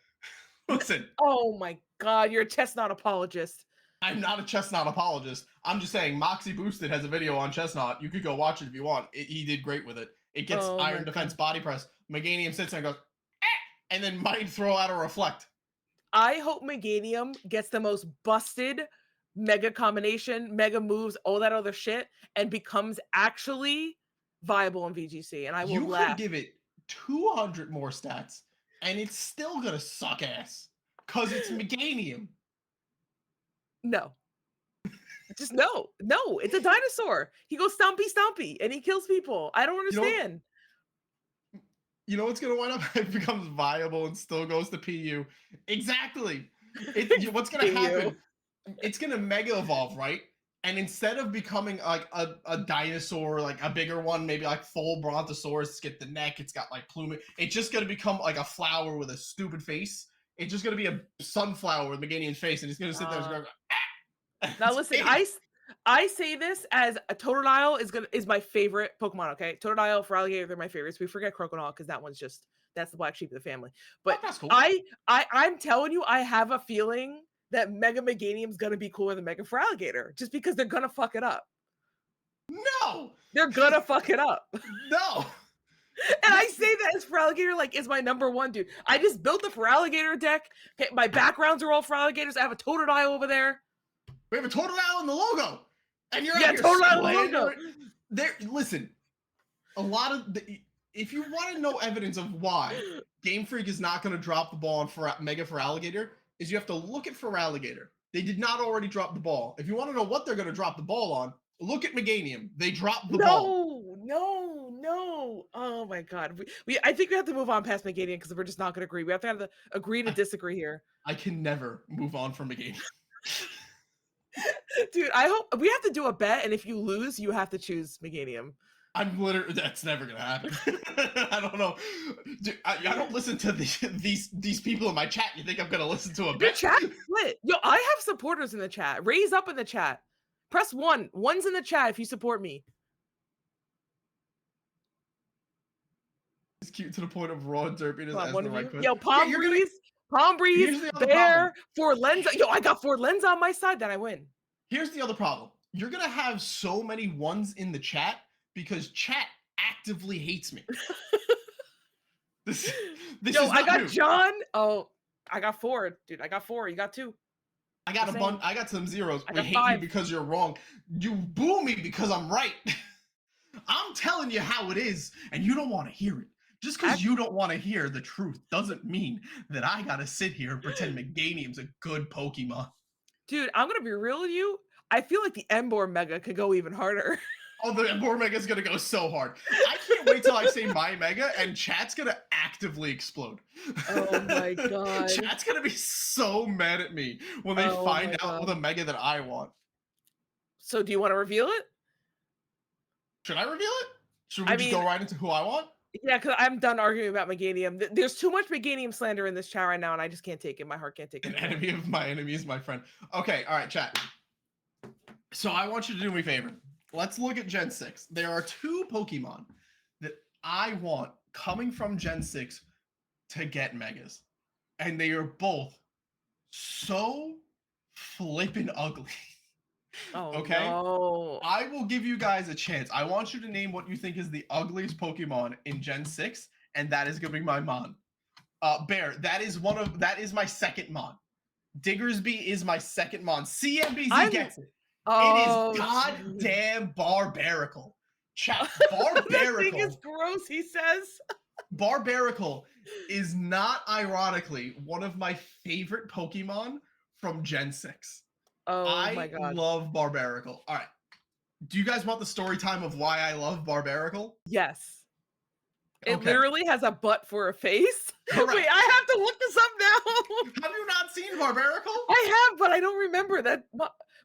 Listen, Oh my god, you're a chestnut apologist. I'm not a Chestnut apologist. I'm just saying Moxie Boosted has a video on Chestnut. You could go watch it if you want. He did great with it. It gets Oh my Iron Defense god. body press. Meganium sits there and goes, and then might throw out a reflect. I hope Meganium gets the most busted mega combination, mega moves, all that other shit, and becomes actually viable in VGC. And I will You could laugh. give it 200 more stats, and it's still gonna suck ass. Cause it's Meganium. No. Just no. No. It's a dinosaur. He goes stompy stompy and he kills people. I don't You know, understand. you know what's gonna wind up? It becomes viable and still goes to PU. Exactly. What's gonna happen? It's gonna mega evolve, right? And instead of becoming like a dinosaur, like a bigger one, maybe like full brontosaurus, get the neck, it's got like plumage. It's just gonna become like a flower with a stupid face. It's just gonna be a sunflower with Meganium's face, and it's gonna sit there and go, ah! Now listen, I say this as a Totodile is my favorite Pokemon. Okay, Totodile, Feraligatr, they're my favorites. We forget Crocodile because that's the black sheep of the family. Oh, But that's cool. I'm telling you, I have a feeling that Mega Meganium's gonna be cooler than Mega Feraligatr, just because they're gonna fuck it up. No, They're gonna fuck it up. no. And I say that as Feraligatr, like, is my number one, dude. I just built the Feraligatr deck. Okay, my backgrounds are all Feraligatrs. I have a Totodile over there. We have a Totodile in the logo, and you're Yeah, out here Totodile in the logo. slandering. There, listen. A lot of if you want to know evidence of why Game Freak is not going to drop the ball on Mega Feraligatr, is you have to look at Feraligatr. They did not already drop the ball. If you want to know what they're going to drop the ball on, look at Meganium. They dropped the ball. No. Oh my god. I think we have to move on past Meganium because we're just not gonna agree. We have to agree to disagree here. I can never move on from Meganium. Dude, I hope we have to do a bet, and if you lose, you have to choose Meganium. I'm literally that's never gonna happen. I don't know. Dude, I don't listen to these people in my chat. You think I'm gonna listen to a Your bet? chat split. Yo, I have supporters in the chat. Raise up in the chat. Press 1. 1's in the chat if you support me. It's cute to the point of raw derpiness as One the of right you. question. Yo, Palm Breeze, Here's the other Bear, Forlenza. Yo, I got Forlenza on my side, then I win. Here's the other problem. You're gonna have so many ones in the chat because chat actively hates me. this Yo, is I not got new. John. Oh, I got 4, dude. I got 4. You got 2. I got a bunch. I got some zeros. I We got hate 5. you because you're wrong. You boo me because I'm right. I'm telling you how it is, and you don't want to hear it. Just because you don't want to hear the truth doesn't mean that I gotta sit here and pretend Meganium's a good Pokemon. Dude, I'm gonna be real with you. I feel like the Emboar Mega could go even harder. Oh, the Emboar Mega is gonna go so hard. I can't wait till I say my Mega and chat's gonna actively explode. Oh my god. Chat's gonna be so mad at me when they find out what a Mega that I want. So do you want to reveal it? Should I reveal it? Should we just go right into who I want? Yeah, because I'm done arguing about Meganium. There's too much Meganium slander in this chat right now, and I just can't take it. My heart can't take it. An enemy of my enemy is my friend. Okay, all right, chat. So I want you to do me a favor. Let's look at Gen 6. There are 2 Pokemon that I want, coming from Gen 6, to get Megas. And they are both so flippin' ugly. Oh Okay? no. I will give you guys a chance. I want you to name what you think is the ugliest Pokemon in Gen 6, and that is gonna be my Mon. Bear, that is my second Mon. Diggersby is my second Mon. CMBZ I'm gets it. It is oh jeez. goddamn barbarical. Chat, That thing is barbarical. gross, he says. Barbarical is not ironically one of my favorite Pokemon from Gen 6. Oh my I god. love Barbarical. All right. Do you guys want the story time of why I love Barbarical? Yes. It Okay. literally has a butt for a face. Wait, Correct. I have to look this up now. Have you not seen Barbarical? I have, but I don't remember that.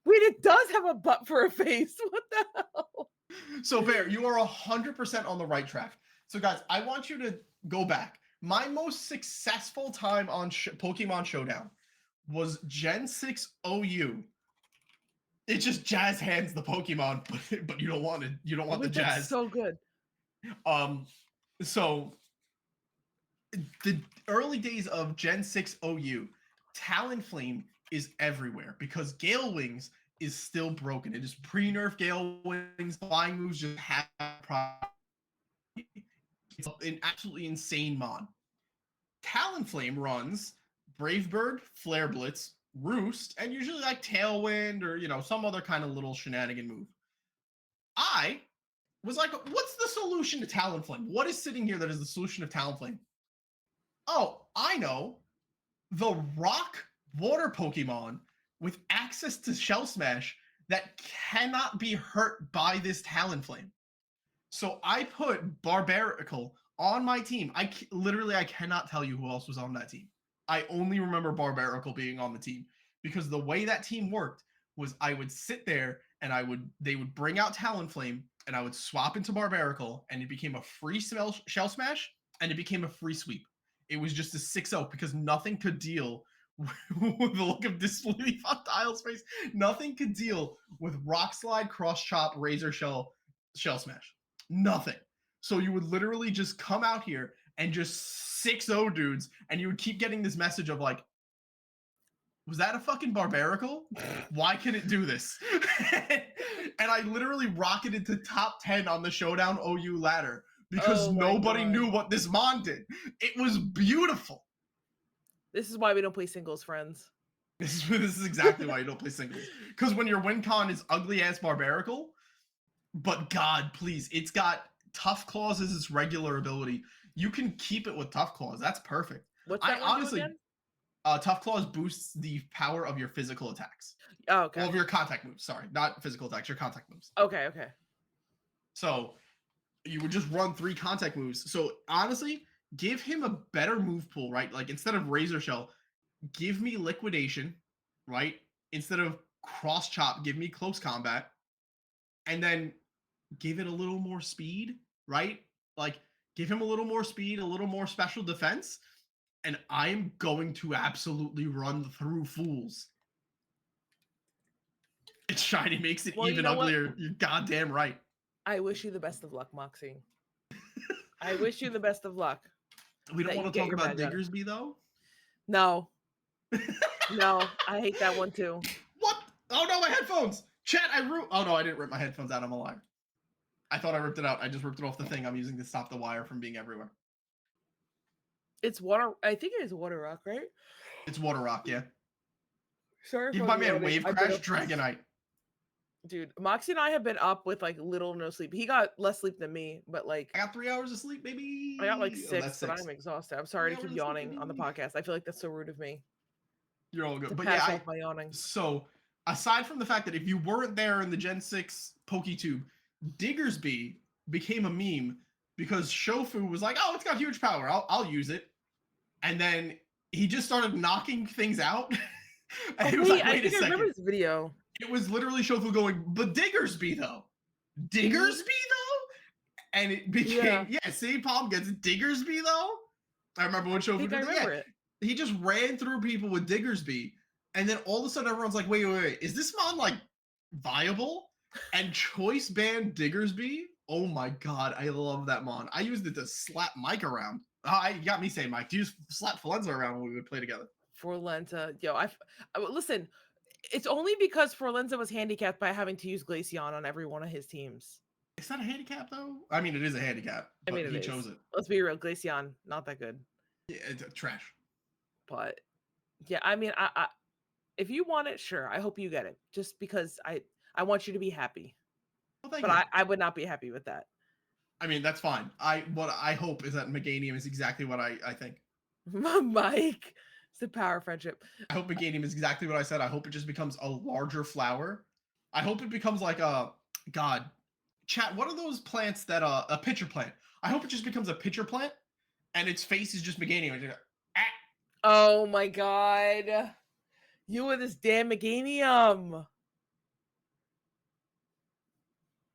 Wait, it does have a butt for a face. What the hell? So, Bear, you are 100% on the right track. So, guys, I want you to go back. My most successful time on Pokemon Showdown was Gen 6 OU. It just jazz hands the Pokemon, but you don't want it. You don't want the Wait, that's jazz. so good. So the early days of Gen 6 OU, Talonflame is everywhere because Gale Wings is still broken. It is pre-nerf Gale Wings. Flying moves just have it's an absolutely insane mod. Talonflame runs Brave Bird, Flare Blitz, Roost, and usually like Tailwind or some other kind of little shenanigan move. I was like, what's the solution to Talonflame? What is sitting here that is the solution of Talonflame? Oh, I know. The rock water Pokemon with access to Shell Smash that cannot be hurt by this Talonflame. So I put Barbarical on my team. I cannot tell you who else was on that team. I only remember Barbarical being on the team because the way that team worked was I would sit there and they would bring out Talonflame and I would swap into Barbarical and it became a free Shell Smash and it became a free sweep. It was just a 6-0 because nothing could deal with the look of disbelief on Dial's face. Nothing could deal with Rock Slide, Cross Chop, Razor Shell, Shell Smash. Nothing. So you would literally just come out here and just 6-0 dudes, and you would keep getting this message of like, was that a fucking Barbarical? Why can it do this? And I literally rocketed to top 10 on the Showdown OU ladder because Oh my nobody god. knew what this mon did. It was beautiful. This is why we don't play singles, friends. This is exactly why you don't play singles. Because when your win con is ugly ass Barbarical, but God, please, it's got Tough Claws as its regular ability. You can keep it with Tough Claws. That's perfect. What's I that one honestly, do again? Tough Claws boosts the power of your physical attacks. Oh, okay. Well, of your contact moves. Sorry, not physical attacks. Your contact moves. Okay. So you would just run 3 contact moves. So honestly, give him a better move pool, right? Like instead of Razor Shell, give me Liquidation, right? Instead of Cross Chop, give me Close Combat, and then give it a little more speed, right? Like give him a little more speed, a little more special defense, and I'm going to absolutely run through fools. It's shiny makes it Well, you even know what? uglier. You're goddamn right. I wish you the best of luck, Moxie. I wish you the best of luck. We don't That you want to get talk your about badge out. Diggersby though. No. No, I hate that one too. What? Oh no, my headphones! Chat, oh no, I didn't rip my headphones out. I'm a liar. I thought I ripped it out. I just ripped it off the thing I'm using to stop the wire from being everywhere. It's water. I think it is Water Rock, right? It's Water Rock, yeah. Sorry Give for my the man yawning. Wave I've been Crash up, Dragonite. dude. Moxie and I have been up with like little no sleep. He got less sleep than me, but like I got 3 hours of sleep, baby. I got like Oh, that's 6, but 6. I'm exhausted. I'm sorry 3 to hours keep of sleep, yawning on the baby. podcast. I feel like that's so rude of me You're all good. to But pass yeah, off my yawning. so aside from the fact that if you weren't there in the Gen 6 PokeTube, Diggersby became a meme because Shofu was like, oh, it's got huge power. I'll use it. And then he just started knocking things out. And Oh, he was wait, like, I wait a think I remember second. this video. It was literally Shofu going, but Diggersby though. Diggersby though? And it became, yeah, see, Palm gets Diggersby though. I remember when I Shofu think I did that. remember Yeah, it. he just ran through people with Diggersby. And then all of a sudden everyone's like, wait, is this mon like viable? And choice banned Diggersby Oh my god, I love that mon. I used it to slap Mike around. You got me saying Mike. Do you slap Falenza around when we would play together? Forlenta, yo, listen. It's only because Forlenza was handicapped by having to use Glaceon on every one of his teams. It's not a handicap though. I mean, it is a handicap, I mean, but it he is. chose it. Let's be real, Glaceon, not that good. Yeah, it's trash. But yeah, I mean, if you want it, sure. I hope you get it. Just because I want you to be happy. Well, thank But you. I would not be happy with that. I mean, that's fine. What I hope is that Meganium is exactly what I think. Mike, it's the power of friendship. I hope Meganium is exactly what I said. I hope it just becomes a larger flower. I hope it becomes like a god. Chat, what are those plants that a pitcher plant? I hope it just becomes a pitcher plant and its face is just Meganium. Just, ah. Oh my god. You with this damn Meganium.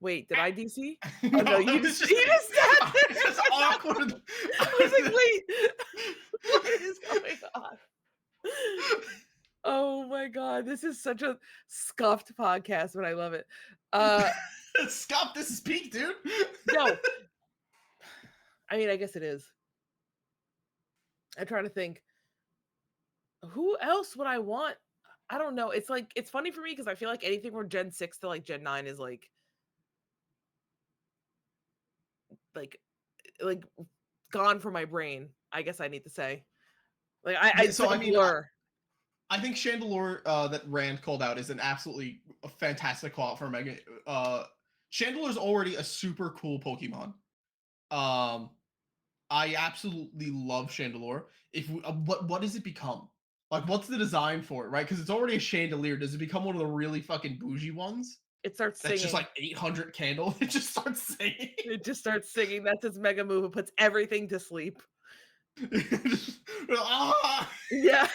Wait, did I DC? Oh no, No, you just sat there. It's awkward. I was like, wait, what is going on? Oh my god, this is such a scuffed podcast, but I love it. Scott, this is peak, dude. No, I mean, I guess it is. I try to think, who else would I want? I don't know. It's like, it's funny for me because I feel like anything from Gen 6 to like Gen 9 is like like gone from my brain, I guess I need to say. Like it's So like I a mean, blur. I think Chandelure that Rand called out is an absolutely fantastic call out for Mega. Chandelure is already a super cool Pokemon. I absolutely love Chandelure. If we, what does it become? Like, what's the design for it, right? Because it's already a chandelier. Does it become one of the really fucking bougie ones? It starts That's just singing. like 800 candles. It just starts singing. It just starts singing. That's its mega move. It puts everything to sleep. Ah! Yeah.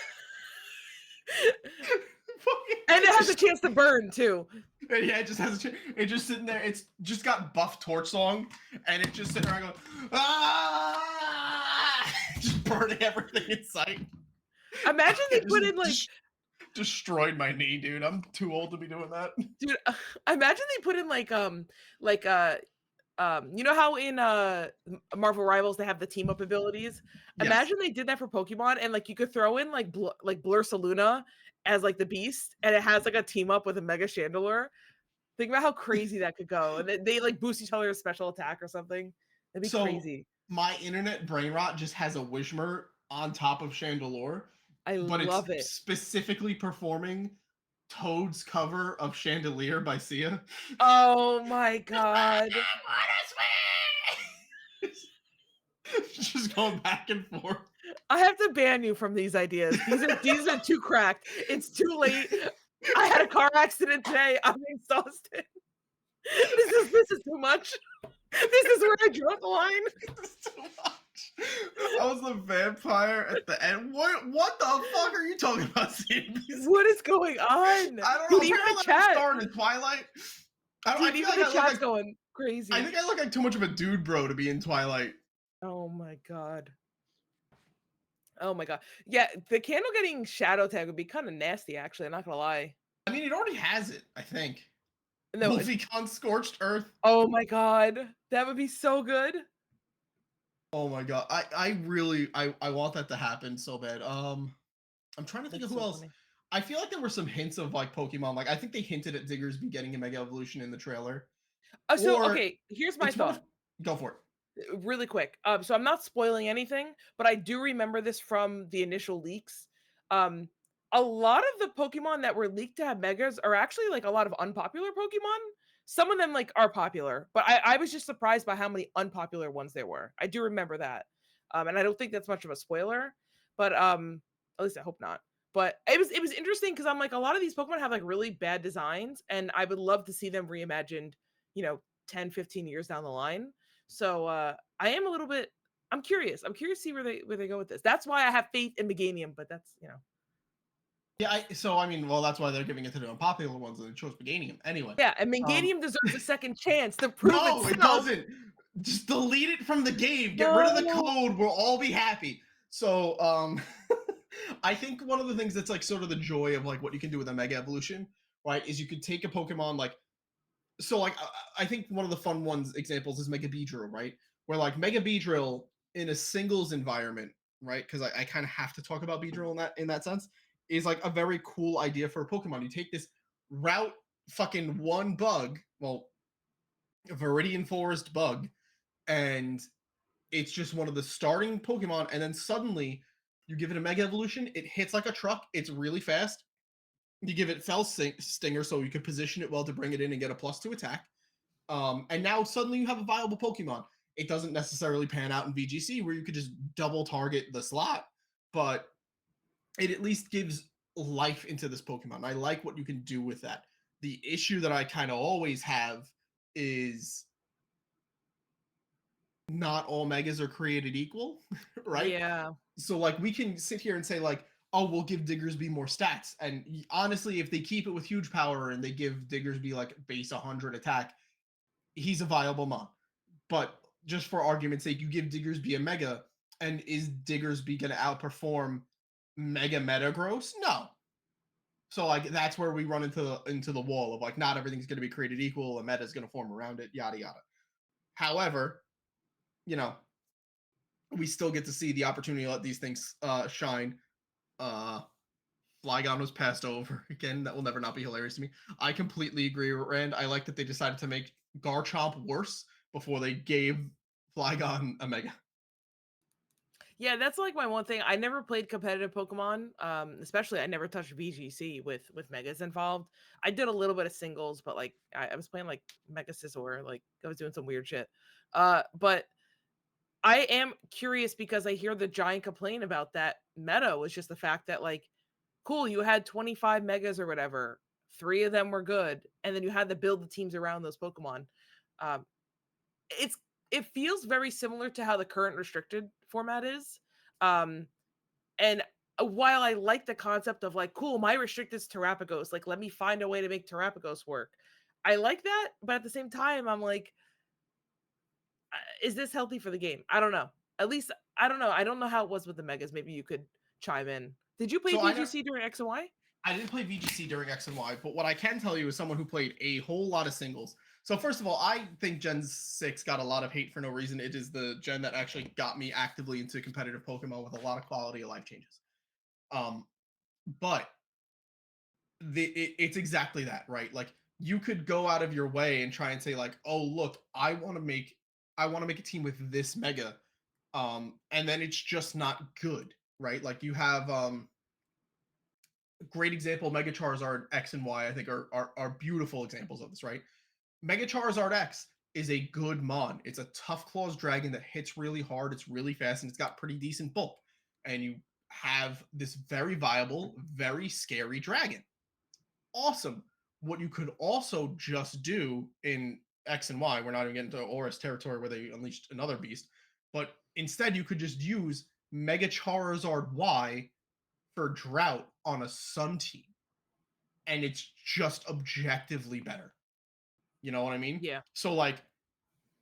And it has a chance to burn too. Yeah, it just has it just sitting there. It's just got buff torch song, and it's just sitting around going, ah, just burning everything in sight. Imagine they put in like destroyed my knee, dude. I'm too old to be doing that. Dude, imagine they put in like you know how in Marvel Rivals they have the team up abilities? Yes. Imagine they did that for Pokemon and like you could throw in like Blur Saluna as like the beast and it has like a team up with a Mega Chandelure. Think about how crazy that could go. And they like boost each other's special attack or something. That'd be crazy. My internet brain rot just has a Wishmer on top of Chandelure. But love it's it. specifically performing Toad's cover of Chandelier by Sia. Oh my god. Just going back and forth. I have to ban you from these ideas. These are too cracked. It's too late. I had a car accident today. I'm exhausted. This is too much. This is where I draw the line. This is too much. I was a vampire at the end. What the fuck are you talking about, CNBC? What is going on? I don't know. Dude, even the chat started in Twilight. Dude, even the chat's going crazy. I think I look like too much of a dude bro to be in Twilight. Oh my god. Oh my god. Yeah, the candle getting shadow tag would be kind of nasty, actually. I'm not gonna lie. I mean, it already has it, I think. No, Wolfecon Scorched Earth. Oh my god. That would be so good. Oh my god. I really want that to happen so bad. I'm trying to think of who else. Funny. I feel like there were some hints of like Pokemon. Like I think they hinted at Diggersby getting a Mega Evolution in the trailer. Okay, here's my thought. Go for it. Really quick. So I'm not spoiling anything, but I do remember this from the initial leaks. A lot of the Pokemon that were leaked to have megas are actually like a lot of unpopular Pokemon. Some of them like are popular, but I was just surprised by how many unpopular ones there were. I do remember that. And I don't think that's much of a spoiler, but at least I hope not. But it was interesting because I'm like, a lot of these Pokemon have like really bad designs, and I would love to see them reimagined, 10, 15 years down the line. So I am a little bit. I'm curious. I'm curious to see where they go with this. That's why I have faith in Meganium, but that's Yeah, I mean, well, that's why they're giving it to the unpopular ones, and they chose Meganium anyway. Yeah, and Meganium deserves a second chance to prove itself. No, it doesn't. Just delete it from the game. Get rid of the code. We'll all be happy. So, I think one of the things that's like sort of the joy of like what you can do with a Mega Evolution, right, is you could take a Pokemon like So like I think one of the fun ones examples is Mega Beedrill, right? Where like Mega Beedrill in a singles environment, right? Because I kind of have to talk about Beedrill in that sense, is like a very cool idea for a Pokemon. You take this route fucking one bug, well, Viridian Forest bug, and it's just one of the starting Pokemon, and then suddenly you give it a Mega Evolution, it hits like a truck, it's really fast. You give it Stinger so you could position it well to bring it in and get a +2 attack. And now suddenly you have a viable Pokemon. It doesn't necessarily pan out in VGC where you could just double target the slot, but it at least gives life into this Pokemon. I like what you can do with that. The issue that I kind of always have is not all megas are created equal, right? Yeah. So like we can sit here and say like, oh, we'll give Diggersby more stats. And honestly, if they keep it with huge power and they give Diggersby like base 100 attack, he's a viable mon. But just for argument's sake, you give Diggersby a mega, and is Diggersby going to outperform Mega Metagross? No. So like that's where we run into the wall of like not everything's going to be created equal, a meta is going to form around it, yada yada. However, you know, we still get to see the opportunity to let these things shine. Uh, Flygon was passed over again. That will never not be hilarious to me. I completely agree, Rand. I like that they decided to make Garchomp worse before they gave Flygon a mega. Yeah, that's like my one thing. I never played competitive Pokemon. Especially I never touched VGC with megas involved. I did a little bit of singles, but like I was playing like Mega Scizor, like I was doing some weird shit. But I am curious because I hear the giant complaint about that meta was just the fact that like, cool, you had 25 megas or whatever, 3 of them were good, and then you had to build the teams around those Pokemon. Um, it's it feels very similar to how the current restricted format is. Um, and while I like the concept of like, cool, my restricted is Terrapagos, like let me find a way to make Terrapagos work. I like that, but at the same time, I'm like, is this healthy for the game? I don't know. At least I don't know. I don't know how it was with the megas. Maybe you could chime in. Did you play So VGC during X and Y? I didn't play VGC during X and Y, but what I can tell you is someone who played a whole lot of singles. So first of all, I think Gen 6 got a lot of hate for no reason. It is the gen that actually got me actively into competitive Pokemon with a lot of quality of life changes. Um, but it's exactly that, right? Like you could go out of your way and try and say like, "Oh, look, I want to make a team with this mega." And then it's just not good, right? Like you have great example Mega Charizard X and Y I think are beautiful examples of this, right? Mega Charizard X is a good mon. It's a tough claws dragon that hits really hard, it's really fast, and it's got pretty decent bulk. And you have this very viable, very scary dragon. Awesome. What you could also just do in X and Y, we're not even getting to Oris territory where they unleashed another beast, but instead you could just use Mega Charizard Y for drought on a Sun team, and it's just objectively better. You know what I mean? Yeah. So like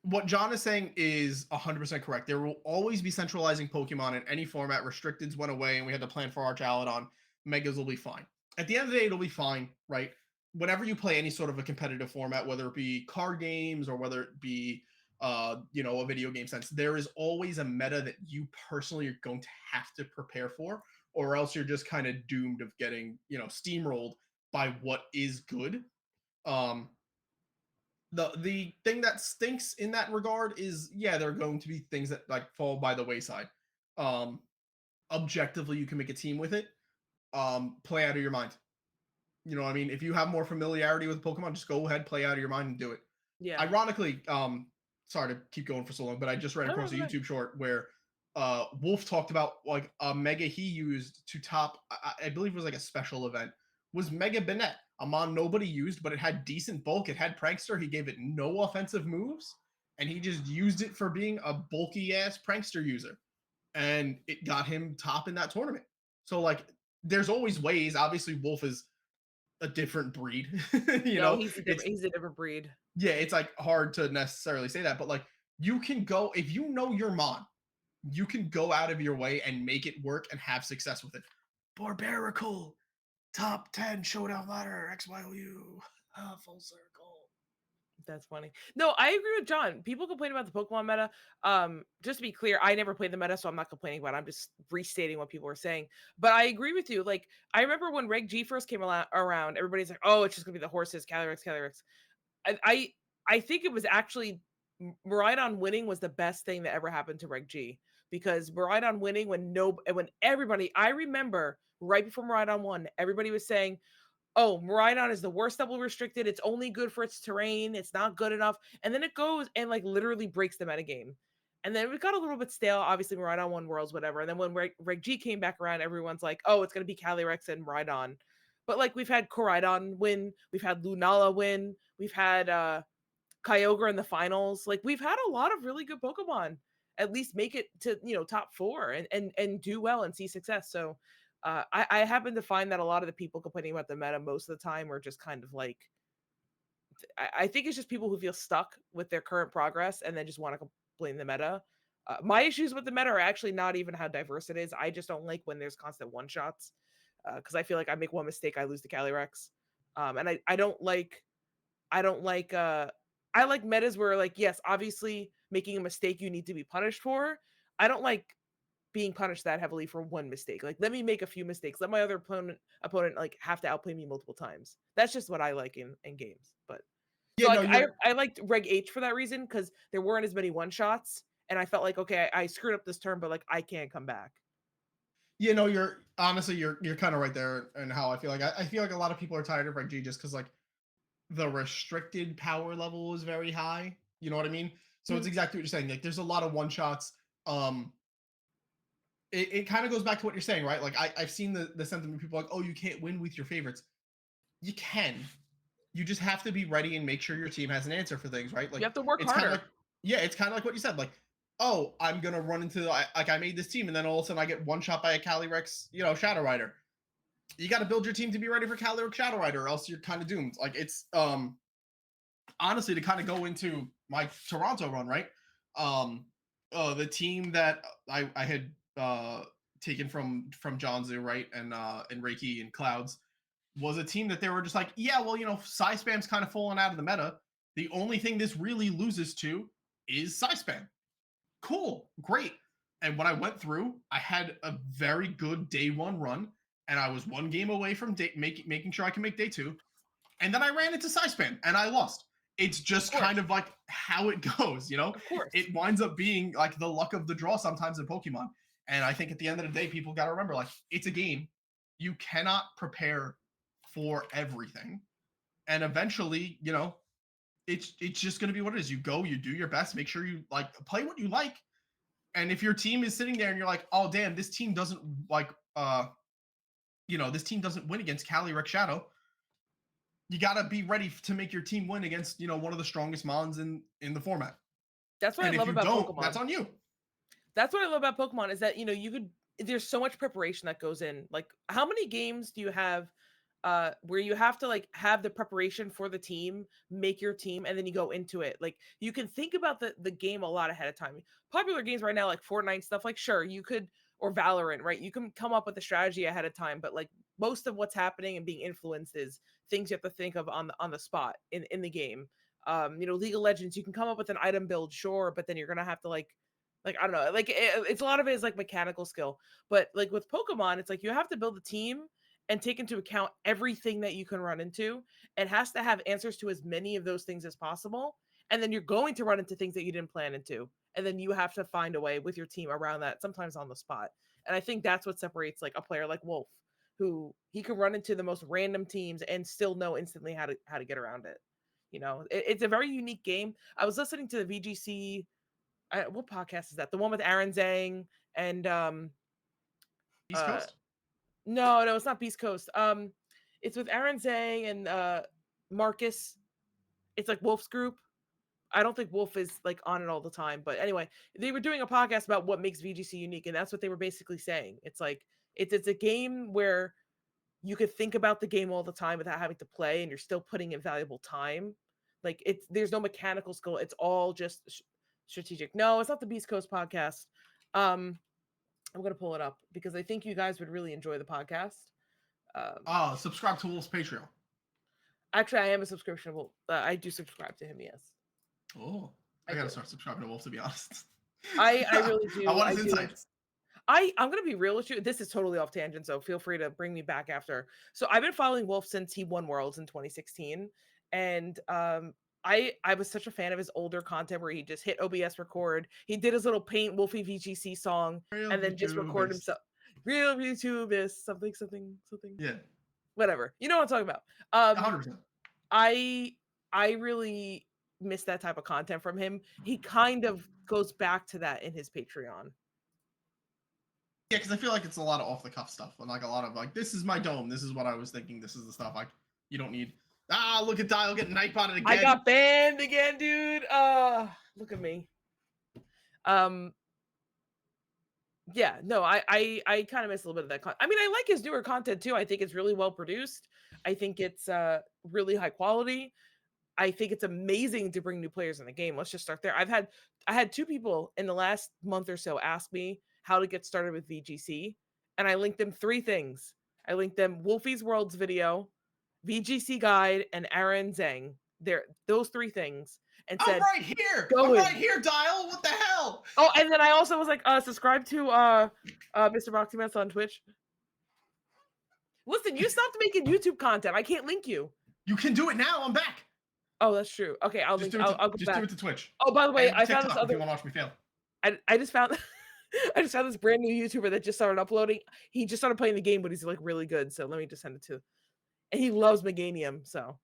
what John is saying is 100% correct. There will always be centralizing Pokemon in any format. Restricteds went away, and we had to plan for Archaludon. Megas will be fine. At the end of the day, it'll be fine, right? Whenever you play any sort of a competitive format, whether it be card games or whether it be a video game sense, there is always a meta that you personally are going to have to prepare for, or else you're just kind of doomed of getting steamrolled by what is good. Um, the thing that stinks in that regard is yeah, there are going to be things that like fall by the wayside. Um, Objectively, you can make a team with it. Play out of your mind. You know what I mean? If you have more familiarity with Pokemon, just go ahead, play out of your mind, and do it. Yeah. Ironically, sorry to keep going for so long, but I just ran No, no, across a go ahead. YouTube short where Wolf talked about like a mega he used to top, I believe it was like a special event, was Mega Banette, a mon nobody used, but it had decent bulk. It had Prankster. He gave it no offensive moves, and he just used it for being a bulky ass Prankster user, and it got him top in that tournament. So like, there's always ways. Obviously, Wolf is a different breed. you No, know, it's he's a different breed. yeah, it's like hard to necessarily say that, but like you can go if you know your mon, you can go out of your way and make it work and have success with it. Barbarical top 10 showdown ladder XYOU full circle. That's funny. No, I agree with John. People complain about the Pokemon meta. Just to be clear, I never played the meta, so I'm not complaining about it. I'm just restating what people are saying. But I agree with you. Like, I remember when Reg G first came around, everybody's like, "Oh, it's just gonna be the horses, Calyrex, Calyrex." I I, I think it was actually Miraidon winning was the best thing that ever happened to Reg G because Miraidon winning when everybody I remember right before Miraidon won, everybody was saying, oh, Miraidon is the worst double restricted. It's only good for its terrain. It's not good enough. And then it goes and like literally breaks the metagame. And then it got a little bit stale. Obviously, Miraidon won Worlds, whatever. And then when Reg G came back around, everyone's like, oh, it's going to be Calyrex and Miraidon. But like we've had Koraidon win, we've had Lunala win, we've had Kyogre in the finals. Like we've had a lot of really good Pokemon at least make it to top four and do well and see success. So I happen to find that a lot of the people complaining about the meta most of the time are just kind of like I think it's just people who feel stuck with their current progress and then just want to blame the meta. My issues with the meta are actually not even how diverse it is. I just don't like when there's constant one shots because I feel like I make one mistake, I lose to Calyrex, and I don't like I like metas where like yes, obviously making a mistake you need to be punished for. I don't like being punished that heavily for one mistake. Like let me make a few mistakes. Let my other opponent like have to outplay me multiple times. That's just what I like in games. But so Yeah, no, like I you're I liked Reg H for that reason because there weren't as many one shots and I felt like okay, I screwed up this turn, but like I can't come back. you're honestly you're kind of right there and how I feel like I feel like a lot of people are tired of Reg G just because like the restricted power level is very high. You know what I mean? So it's Mhm. exactly what you're saying. Like there's a lot of one shots. Um, it kind of goes back to what you're saying, right? Like I've seen the sentiment people like, oh, you can't win with your favorites. You can. You just have to be ready and make sure your team has an answer for things, right? You Like have to work it's kind of like harder. yeah, it's kind of like what you said. Like oh, I'm gonna run into like I made this team and then all of a sudden I get one shot by a Calyrex, Shadow Rider. You got to build your team to be ready for Calyrex Shadow Rider, or else you're kind of doomed. Like it's honestly to kind of go into my Toronto run, right? Um, the team that I had taken from Jonzu, right, and Reiki and Clouds was a team that they were just like, yeah, well, Psy Spam's kind of fallen out of the meta. The only thing this really loses to is Psy Spam. Cool, great. And when I went through, I had a very good day one run, and I was one game away from making sure I can make day two. And then I ran into Spam and I lost. It's Of just kind course. of like how it goes. Of course. It winds up being like the luck of the draw sometimes in Pokemon. And I think at the end of the day, people got to remember like it's a game. You cannot prepare for everything. And eventually, it's just going to be what it is. You go, you do your best, make sure you like play what you like. And if your team is sitting there and you're like, oh damn, this team doesn't like this team doesn't win against Calyrex Shadow, you got to be ready to make your team win against one of the strongest mons in the format. That's what I And if love you about don't, that's Pokemon. on you. That's what I love about Pokemon is that you could there's so much preparation that goes in. Like how many games do you have where you have to like have the preparation for the team, make your team and then you go into it. Like you can think about the game a lot ahead of time. Popular games right now like Fortnite stuff like sure, you could or Valorant, right? You can come up with a strategy ahead of time, but like most of what's happening and being influenced is things you have to think of on the spot in the game. League of Legends, you can come up with an item build, sure, but then you're gonna have to like I don't know, like it's a lot of it is like mechanical skill. But like with Pokemon, it's like you have to build a team and take into account everything that you can run into. It has to have answers to as many of those things as possible. And then you're going to run into things that you didn't plan into. And then you have to find a way with your team around that, sometimes on the spot. And I think that's what separates like a player like Wolf, who he can run into the most random teams and still know instantly how to get around it. It's a very unique game. I was listening to the VGC. What podcast is that? The one with Aaron Zhang and East uh Coast? no, it's not Beast Coast. It's with Aaron Zhang and Marcus. It's like Wolf's group. I don't think Wolf is like on it all the time, but anyway, they were doing a podcast about what makes VGC unique, and that's what they were basically saying. It's like it's a game where you could think about the game all the time without having to play, and you're still putting in valuable time. Like there's no mechanical skill. It's all just strategic. No, it's not the Beast Coast podcast. Um, I'm gonna pull it up because I think you guys would really enjoy the podcast. Um, Subscribe to Wolf's Patreon. Actually, I am a subscription. I do subscribe to him. Yes, Oh, I I gotta do. start subscribing to Wolf, to be honest. I really I do. want I his do. insights. I'm gonna be real with you. This is totally off tangent, so feel free to bring me back after. So I've been following Wolf since he won Worlds in 2016, and I was such a fan of his older content where he just hit OBS record. He did his little Paint Wolfie VGC song, Real and then just record YouTubers. himself. Real YouTube is something something something Yeah, whatever. You know what I'm talking about. 100%. I I really miss that type of content from him. He kind of goes back to that in his Patreon. Yeah, because I feel like it's a lot of off the cuff stuff, and like a lot of like, this is my dome, this is what I was thinking, this is the stuff like you don't need. Ah, look at Dial getting nightbotted I again. got banned again, dude. Look at me. Um, yeah, no, I kind of miss a little bit of that. I mean, I like his newer content too. I think it's really well produced. I think it's really high quality. I think it's amazing to bring new players in the game. Let's just start there. I had two people in the last month or so ask me how to get started with VGC, and I linked them three things. I linked them Wolfie's Worlds video, VGC guide, and Aaron Zhang. There, those three things, and I'm said, right here. "Go I'm right in." here, Dial. What the hell? Oh, and then I also was like, subscribe to Mr. Boxymas on Twitch. Listen, you stopped making YouTube content. I can't link you. You can do it now. I'm back. Oh, that's true. Okay, I'll Just link. do it. I'll go Just do back. it to Twitch Oh, by the way, and I found this TikTok if you other. want to watch me fail. I just found I just found this brand new YouTuber that just started uploading. He just started playing the game, but he's like really good. So let me just send it to. And he loves Meganium, so.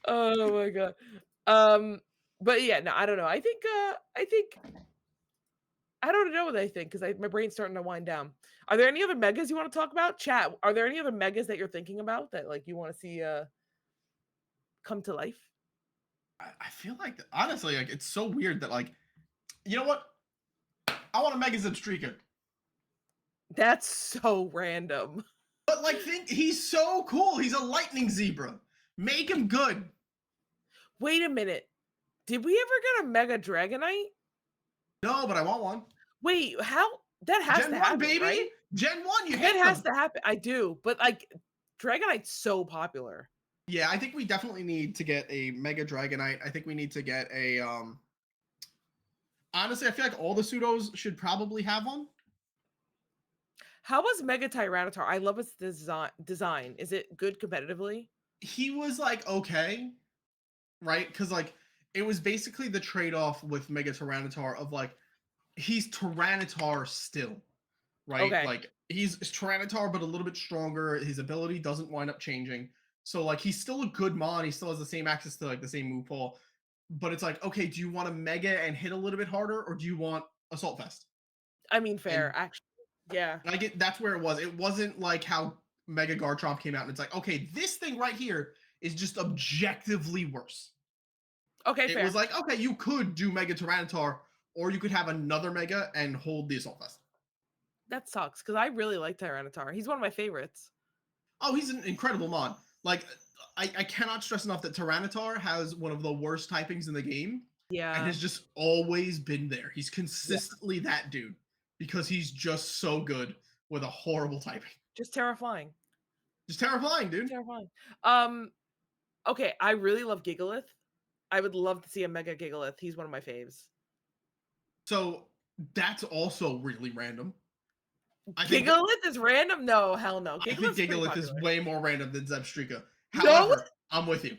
Oh my god. But yeah, no, I don't know. I think I don't know what I think because my brain's starting to wind down. Are there any other megas you want to talk about? Chat. Are there any other megas that you're thinking about that like you want to see come to life? I feel like honestly, like it's so weird that like, you know what? I want a Mega Zebstrika. That's so random. But like, think he's so cool. He's a lightning zebra. Make him good. Wait a minute. Did we ever get a Mega Dragonite? No, but I want one. Wait, how? That has Gen to 1, happen, baby. right? Gen 1, you That hit has them. to happen. I do, but like Dragonite's so popular. Yeah, I think we definitely need to get a Mega Dragonite. I think we need to get a honestly, I feel like all the pseudos should probably have one. How was Mega Tyranitar? I love its design. Is it good competitively? He was like okay, right? Because like it was basically the trade-off with Mega Tyranitar of like he's Tyranitar still, right? Okay. Like he's Tyranitar but a little bit stronger. His ability doesn't wind up changing. So like he's still a good mon. He still has the same access to like the same move pool. But it's like, okay, do you want to mega and hit a little bit harder, or do you want Assault Vest? I mean, fair, And actually. Yeah. I get that's where it was. It wasn't like how Mega Garchomp came out and it's like, okay, this thing right here is just objectively worse. Okay, It fair. was like, okay, you could do Mega Tyranitar, or you could have another Mega and hold the Assault Vest. That sucks because I really like Tyranitar. He's one of my favorites. Oh, he's an incredible mon. Like, I cannot stress enough that Tyranitar has one of the worst typings in the game and Yeah. has just always been there. He's consistently that dude because he's just so good with a horrible typing. Just terrifying. Just terrifying, dude. Terrifying. Okay, I really love Gigalith. I would love to see a Mega Gigalith. He's one of my faves. So that's also really random. Gigalith is random? No, hell no. I think Gigalith's pretty Gigalith is popular. way more random than Zebstrika. No? However, I'm with you.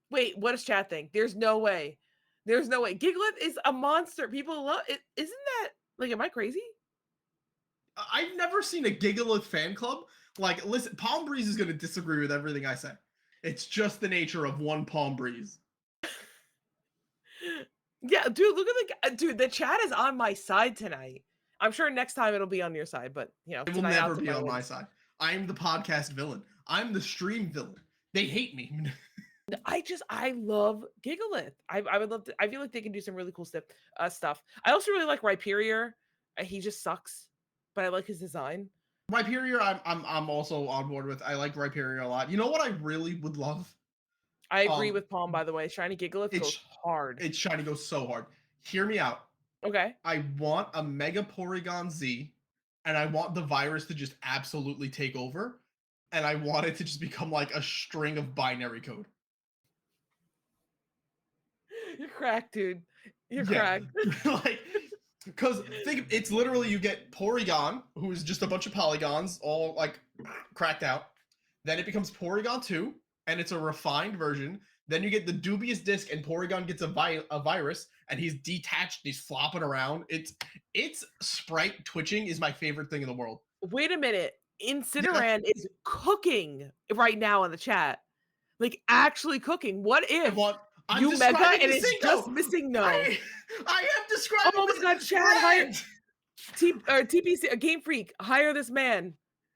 Wait, what does chat think? There's no way. There's no way. Gigalith is a monster. People love it. Isn't that like, am I crazy? I've never seen a Gigalith fan club. Like, listen, Palm Breeze is going to disagree with everything I say. It's just the nature of one Palm Breeze. Yeah, dude, look at dude, the chat is on my side tonight. I'm sure next time it'll be on your side, but you know, It will never be on my side. I am the podcast villain. I'm the stream villain. They hate me. I love Gigalith. I would love to. I feel like they can do some really cool stuff. I also really like Rhyperior. He just sucks, but I like his design. Rhyperior, I'm also on board with. I like Rhyperior a lot. You know what I really would love? I agree Um, with Palm, by the way. Shiny Gigalith goes it's hard. it's shiny goes so hard. Hear me out. Okay. I want a Mega Porygon Z, and I want the virus to just absolutely take over, and I want it to just become like a string of binary code. You're cracked, dude. You're Yeah, cracked. like because think it's literally you get Porygon, who is just a bunch of polygons all like cracked out. Then it becomes Porygon 2, and it's a refined version. Then you get the dubious disc, and Porygon gets a virus, and he's detached. And he's flopping around. It's sprite twitching is my favorite thing in the world. Wait a minute. Yeah, Incineran is cooking right now in the chat. Like actually cooking. What I if want. I'm you mega describing and it's just Masingo. missing no? I am describing Oh my this god, chat, hire brand. TPC, a Game Freak, hire this man.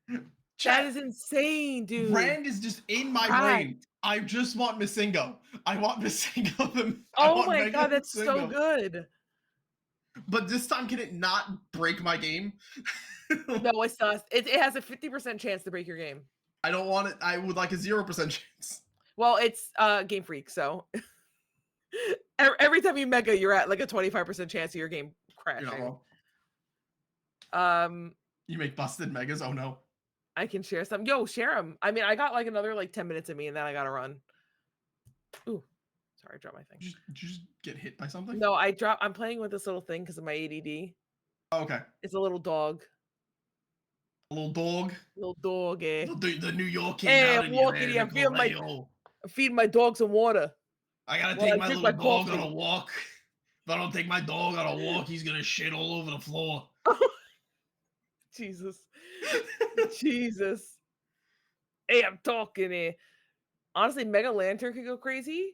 That Chat. is insane, dude. Rand is just in my Crack. brain. I just want Masingo. I want Masingo. I Oh want my Mega god, that's so Masingo. good. But this time, can it not break my game? No, it's not. It has a 50% chance to break your game. I don't want it. I would like a 0% chance. Well, it's Game Freak, so every time you mega, you're at like a 25% chance of your game You're not crashing. wrong. You make busted megas. Oh no. I can share some. Yo, share them. I mean, I got like another like 10 minutes of me, and then I gotta run. Ooh, sorry, I dropped my thing. Did you just get hit by something? No, I'm playing with this little thing because of my ADD. Oh, okay. It's a little dog. A little dog. Little dog, eh? The New York came Hey, out I'm in you walking there, here. Nicole. Hey, yo. I'm feeding my dog some water I gotta while take I my drink little my dog on coffee. a walk. If I don't take my dog on a walk, he's gonna shit all over the floor. Jesus. Jesus. Hey, I'm talking here. Honestly, Mega Lantern could go crazy.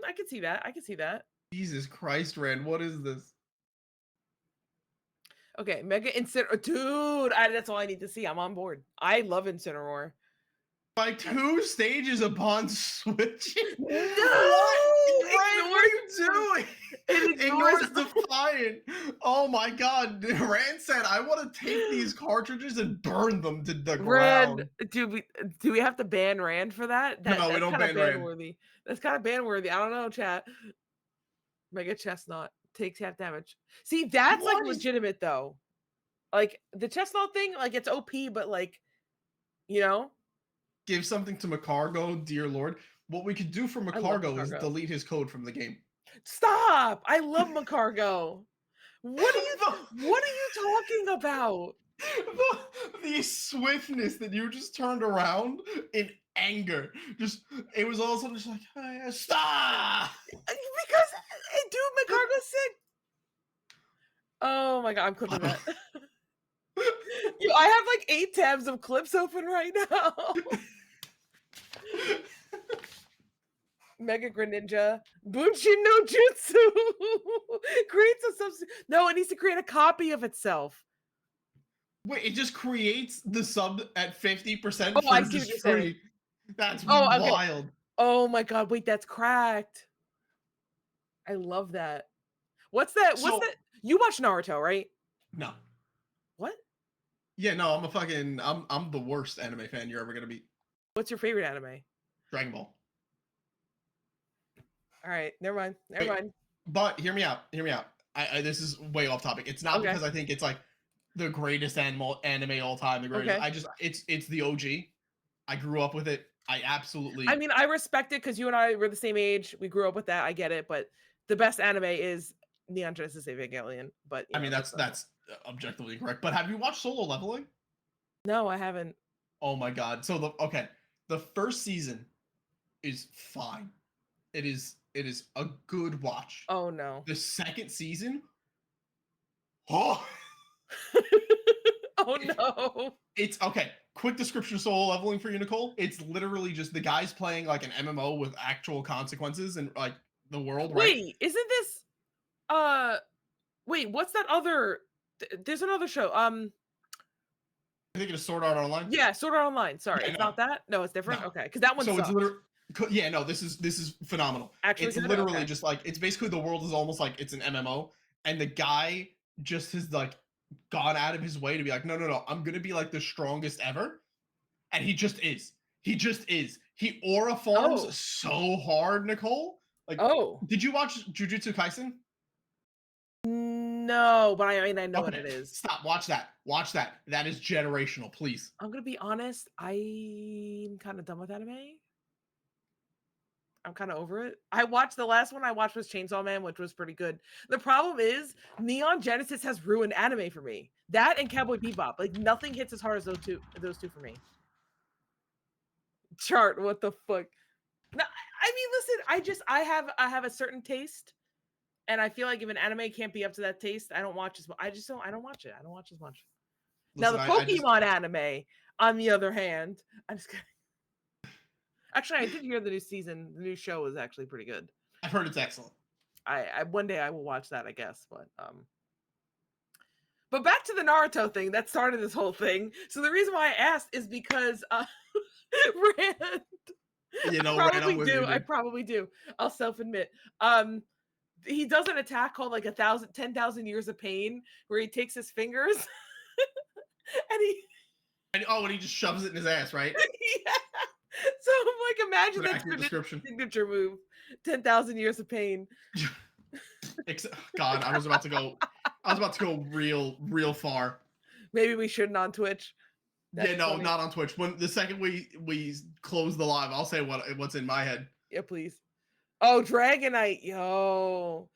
I can see that. I can see that. Jesus Christ, Rand, what is this? Okay, Mega Incineroar. Dude, that's all I need to see. I'm on board. I love Incineroar. By 2 stages upon switching? No! What? Rand, what are you doing? It Ignores Defiant. Oh my god. Rand said, I want to take these cartridges and burn them to the Rand. ground. Do we have to ban Rand for that? No, we That's don't kind of ban ban Rand. worthy. That's kind of ban worthy. I don't know, chat. Mega Chestnut takes half damage. See, that's like legitimate though. Like the Chestnut thing, like it's OP, but like, you know, give something to Macargo, dear lord. What we could do for Macargo is Macargo. delete his code from the game. Stop! I love Macargo. What are you talking about? The swiftness that you just turned around in anger. Just it was all of a sudden just like stop Because dude, Macargo's sick. Oh my god, I'm clipping that. Yo, I have like 8 tabs of clips open right now. Mega Greninja. Bunshin no Jutsu. Creates a substitute. No, it needs to create a copy of itself. Wait, it just creates the sub at 50% Oh, I for see what just you're free. saying. That's Oh, okay. wild. Oh my god, wait, that's cracked. I love that. What's that? You watch Naruto, right? No. What? Yeah, no, I'm the worst anime fan you're ever gonna be. What's your favorite anime? Dragon Ball. All right, never mind. Never mind. But hear me out. Hear me out. This is way off topic. It's not because I think it's like the greatest anime all time. The greatest. It's the OG. I grew up with it. I absolutely. I mean, I respect it because you and I were the same age. We grew up with that. I get it, but the best anime is Neon Genesis Evangelion. But I mean, that's objectively correct. But have you watched Solo Leveling? No, I haven't. Oh my god. So the first season is fine. It is a good watch. Oh no. The second season, oh, oh no. It's okay. Quick description of Solo Leveling for you, Nicole. It's literally just the guys playing like an MMO with actual consequences and like the world. Wait, right? Isn't this? Wait, what's that other? There's another show. I think it's Sword Art Online. Yeah, Sword Art Online. Sorry, Yeah, it's not that. No, it's different. No. Okay, because that one. So sucks. it's literally. Yeah, no, this is phenomenal. Actually, it's good? literally Okay. just like it's basically the world is almost like it's an MMO, and the guy just is like gone out of his way to be like, no, I'm gonna be like the strongest ever, and he just is. He just is. He aura forms Oh. so hard, Nicole. Like, Oh. did you watch Jujutsu Kaisen? No, but I mean, I know what Okay, it is. stop. Watch that. Watch that. That is generational. Please. I'm gonna be honest, I'm kind of done with anime. I'm kind of over it. I watched the last one I watched was Chainsaw Man, which was pretty good. The problem is Neon Genesis has ruined anime for me. That and Cowboy Bebop, like nothing hits as hard as those two. Those two for me. Chart, what the fuck? No, I mean, listen, I have a certain taste, and I feel like if an anime can't be up to that taste, I don't watch as much. I don't watch it. I don't watch as much. Now Listen, the I just Pokemon anime, on the other hand, I'm just kidding. Actually, I did hear the new season, the new show is actually pretty good. I've heard it's excellent. I one day I will watch that, I guess, but back to the Naruto thing that started this whole thing. So the reason why I asked is because Rand, You I know, Rand, I'm probably with you, do. I dude. probably do. I'll self-admit. He does an attack called like 10,000 years of pain, where he takes his fingers and he And he just shoves it in his ass, right? yeah. So I'm like, It's imagine an that's accurate description. signature move. 10,000 years of pain. God, I was about to go. I was about to go real far. Maybe we shouldn't on Twitch. Yeah, That's no, funny. not on Twitch. When the second we close the live, I'll say what's in my head. Yeah, please. Oh, Dragonite. Yo,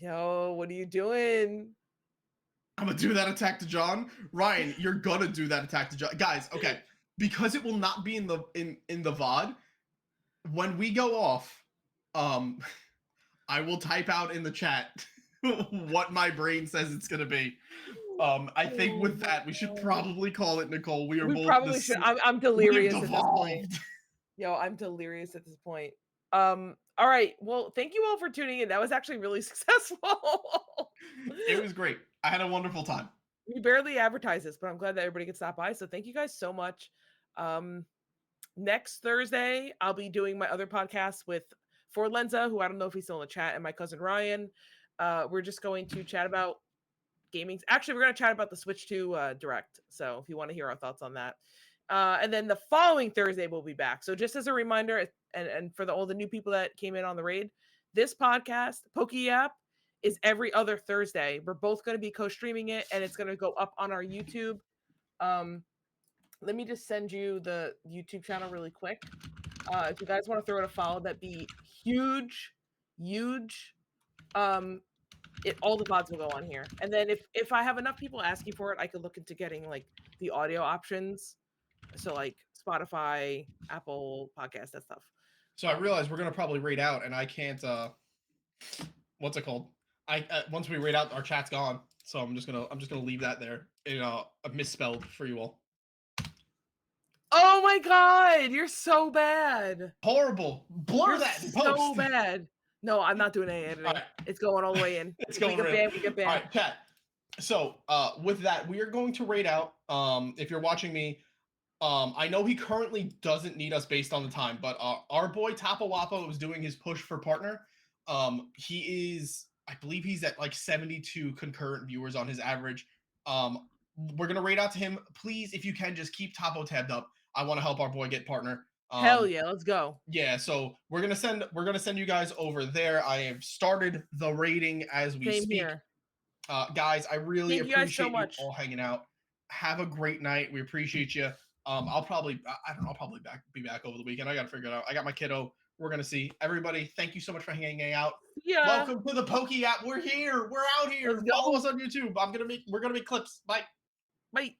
what are you doing? I'm gonna do that attack to John. Ryan, you're gonna do that attack to John. Guys, okay. Because it will not be in the VOD, when we go off, um, I will type out in the chat what my brain says it's gonna be. I think Oh with my that, we should god. probably call it, Nicole. We are We both probably should. I'm we've delirious at this point. devolved. Yo, I'm delirious at this point. All right. Well, thank you all for tuning in. That was actually really successful. It was great. I had a wonderful time. We barely advertise this, but I'm glad that everybody could stop by. So thank you guys so much. Next Thursday, I'll be doing my other podcast with For Lenza, who I don't know if he's still in the chat, and my cousin Ryan. We're just going to chat about gaming. Actually, we're going to chat about the Switch 2 Direct. So if you want to hear our thoughts on that. And then the following Thursday, we'll be back. So just as a reminder, and for all the new people that came in on the raid, this podcast, PokeYap, is every other Thursday. We're both going to be co-streaming it, and it's going to go up on our YouTube. Let me just send you the YouTube channel really quick. If you guys want to throw it a follow, that'd be huge. All the VODs will go on here. And then if I have enough people asking for it, I could look into getting like the audio options. So like Spotify, Apple Podcast, that stuff. So I realize we're gonna probably raid out, and I can't. What's it called? Once we raid out, our chat's gone. So I'm just gonna leave that there. Misspelled for you all. Oh my god, you're so bad. Horrible. Blur You're that in so post. bad. No, I'm not doing any editing. Right. It's going all the way in. It's If going we get real. banned, we get banned. All right, chat. So with that, we are going to raid out. If you're watching me, I know he currently doesn't need us based on the time, but our boy Tapawapo was doing his push for partner. He is, I believe he's at like 72 concurrent viewers on his average. We're gonna raid out to him. Please, if you can, just keep Tapo tabbed up. I want to help our boy get partner. Hell yeah, let's go. Yeah, so we're gonna send you guys over there. I have started the rating as we Same speak. here. Guys, I really Thank you guys so appreciate you much. all hanging out. Have a great night. We appreciate you. I'll probably I don't know, I'll probably be back over the weekend. I gotta figure it out. I got my kiddo. We're gonna see. Everybody, thank you so much for hanging out. Yeah. Welcome to the PokeYap. We're here. We're out here. Let's go. Follow us on YouTube. We're gonna make clips. Bye. Bye.